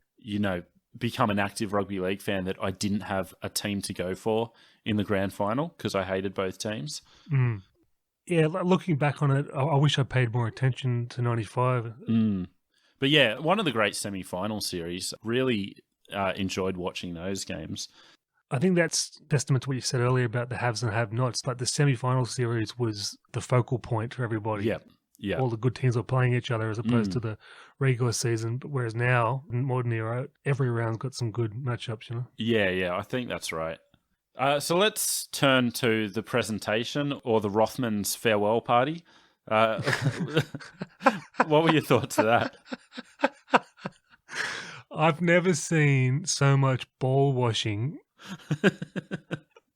become an active rugby league fan that I didn't have a team to go for in the grand final because I hated both teams. Yeah, looking back on it, I wish I paid more attention to 95. But yeah, one of the great semi-final series. Really enjoyed watching those games. I think that's testament to what you said earlier about the haves and have-nots, but the semi-final series was the focal point for everybody. Yeah. All the good teams were playing each other as opposed to the regular season. But whereas now, in modern era, every round's got some good matchups, Yeah, I think that's right. So let's turn to the presentation or the Rothmans farewell party. What were your thoughts of that? I've never seen so much ball washing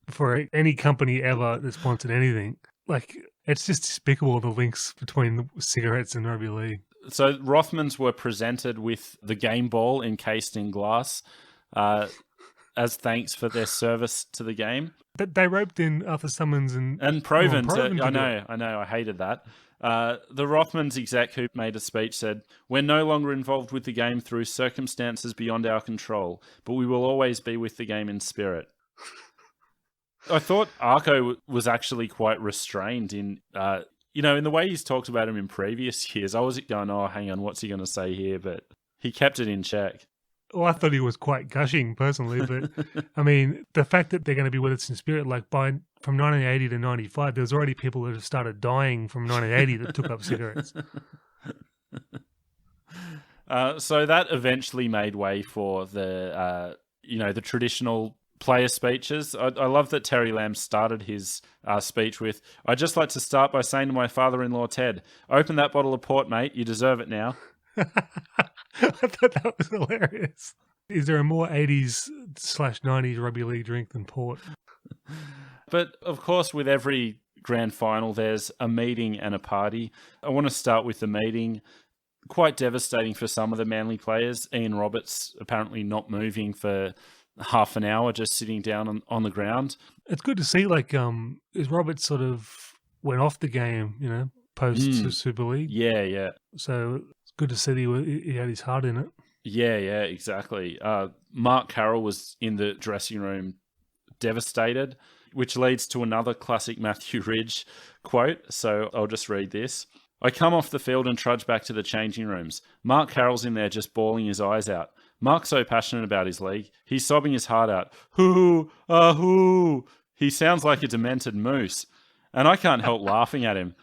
for any company ever that sponsored anything. Like, it's just despicable, the links between the cigarettes and rugby league. So Rothmans were presented with the game ball encased in glass as thanks for their service to the game. But they roped in Arthur Summons and Proven. I know. I hated that. The Rothmans exec who made a speech said, "We're no longer involved with the game through circumstances beyond our control, but we will always be with the game in spirit." I thought Arco was actually quite restrained in, in the way he's talked about him in previous years. I was going, oh, hang on, what's he going to say here? But he kept it in check. Well, I thought he was quite gushing personally, but I mean, the fact that they're going to be with us in spirit, like from 1980 to 95, there was already people that have started dying from 1980 that took up cigarettes. So that eventually made way for the, the traditional player speeches. I love that Terry Lamb started his speech with, "I'd just like to start by saying to my father-in-law, Ted, open that bottle of port, mate. You deserve it now." I thought that was hilarious. Is there a more 80s/90s rugby league drink than port? But of course, with every grand final, there's a meeting and a party. I want to start with the meeting. Quite devastating for some of the Manly players. Ian Roberts apparently not moving for half an hour, just sitting down on the ground. It's good to see, is Roberts sort of went off the game, post Super League. Yeah. So it's good to see he had his heart in it. Yeah, exactly. Mark Carroll was in the dressing room devastated, which leads to another classic Matthew Ridge quote. So I'll just read this. "I come off the field and trudge back to the changing rooms. Mark Carroll's in there just bawling his eyes out. Mark's so passionate about his league. He's sobbing his heart out. Hoo, hoo. He sounds like a demented moose. And I can't help laughing at him.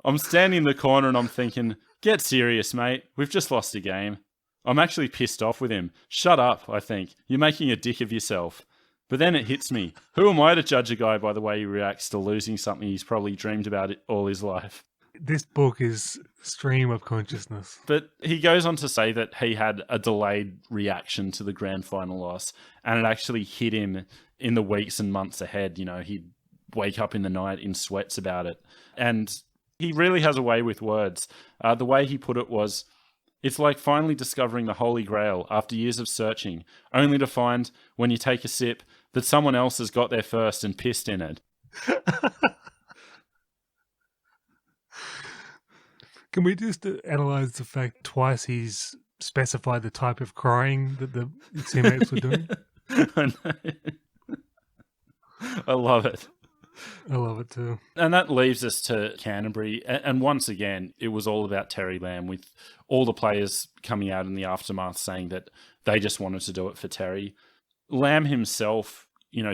I'm standing in the corner and I'm thinking, get serious, mate. We've just lost a game. I'm actually pissed off with him. Shut up, I think. You're making a dick of yourself. But then it hits me. Who am I to judge a guy by the way he reacts to losing something he's probably dreamed about all his life?" This book is stream of consciousness. But he goes on to say that he had a delayed reaction to the grand final loss, and it actually hit him in the weeks and months ahead. He'd wake up in the night in sweats about it. And he really has a way with words. The way he put it was, "It's like finally discovering the Holy Grail after years of searching, only to find, when you take a sip, that someone else has got there first and pissed in it." Can we just analyse the fact twice he's specified the type of crying that the teammates were doing? I know. I love it. I love it too. And that leaves us to Canterbury. And once again, it was all about Terry Lamb, with all the players coming out in the aftermath saying that they just wanted to do it for Terry. Lamb himself,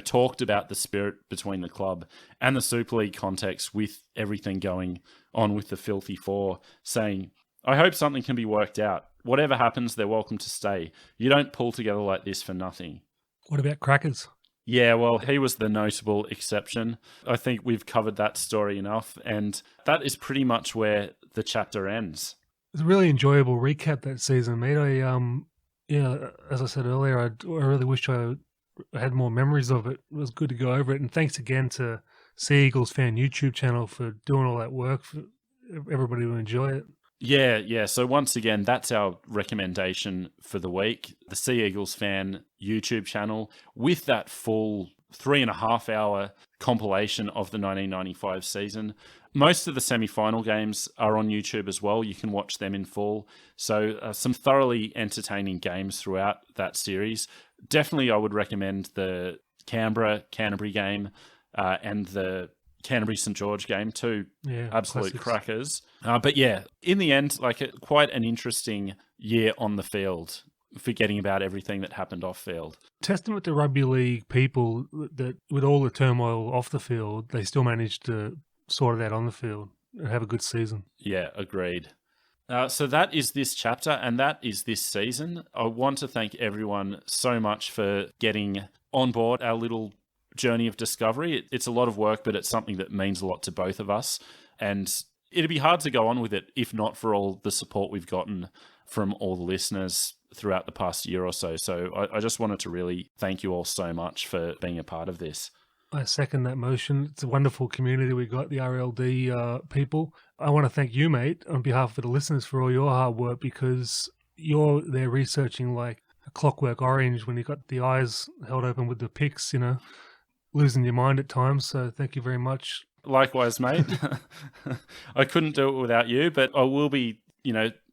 talked about the spirit between the club and the Super League context with everything going on with the Filthy Four, saying, "I hope something can be worked out. Whatever happens, they're welcome to stay. You don't pull together like this for nothing." What about Crackers? Yeah, well, he was the notable exception. I think we've covered that story enough, and that is pretty much where the chapter ends. It was a really enjoyable recap that season, mate. As I said earlier, I really wish I I had more memories of it. It was good to go over it. And thanks again to Sea Eagles Fan YouTube channel for doing all that work for everybody to enjoy it. Yeah. So once again, that's our recommendation for the week. The Sea Eagles Fan YouTube channel with that full 3.5 hour compilation of the 1995 season. Most of the semi-final games are on YouTube as well. You can watch them in full. So some thoroughly entertaining games throughout that series. Definitely I would recommend the Canberra-Canterbury game and the Canterbury-St. George game too. Yeah, absolute classics. crackers. But yeah, in the end, quite an interesting year on the field, forgetting about everything that happened off field. Testament to rugby league people that with all the turmoil off the field, they still managed to sort it out on the field and have a good season. Yeah, agreed. So that is this chapter and that is this season. I want to thank everyone so much for getting on board our little journey of discovery. It's a lot of work, but it's something that means a lot to both of us. And it'd be hard to go on with it if not for all the support we've gotten from all the listeners throughout the past year or so. So I just wanted to really thank you all so much for being a part of this. I second that motion. It's a wonderful community we got, the RLD people. I want to thank you, mate, on behalf of the listeners for all your hard work, because you're there researching like a Clockwork Orange when you got the eyes held open with the picks, losing your mind at times. So thank you very much. Likewise, mate. I couldn't do it without you, but I will be,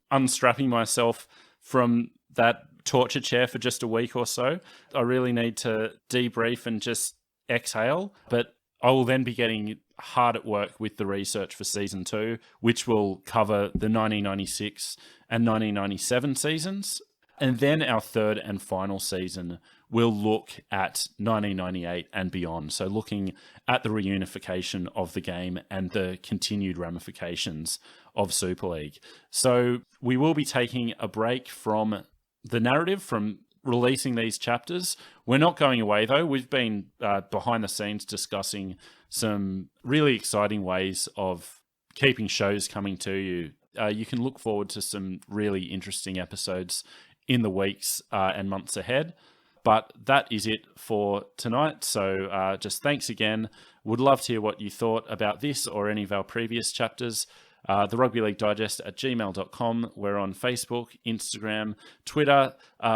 unstrapping myself from that torture chair for just a week or so. I really need to debrief and just exhale, but I will then be getting hard at work with the research for season 2, which will cover the 1996 and 1997 seasons. And then our third and final season will look at 1998 and beyond. So looking at the reunification of the game and the continued ramifications of Super League. So we will be taking a break from the narrative, from releasing these chapters. We're not going away though. We've been behind the scenes discussing some really exciting ways of keeping shows coming to you. You can look forward to some really interesting episodes in the weeks and months ahead. But that is it for tonight. So just thanks again. Would love to hear what you thought about this or any of our previous chapters. The Rugby League Digest at gmail.com. We're on Facebook, Instagram, Twitter.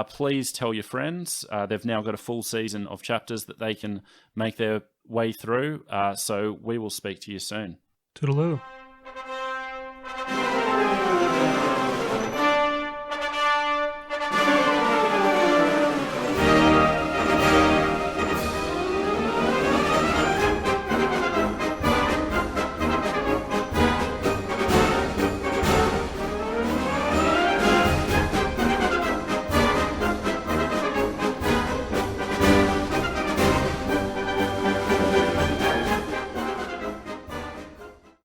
Please tell your friends. They've now got a full season of chapters that they can make their way through. So we will speak to you soon. Toodaloo.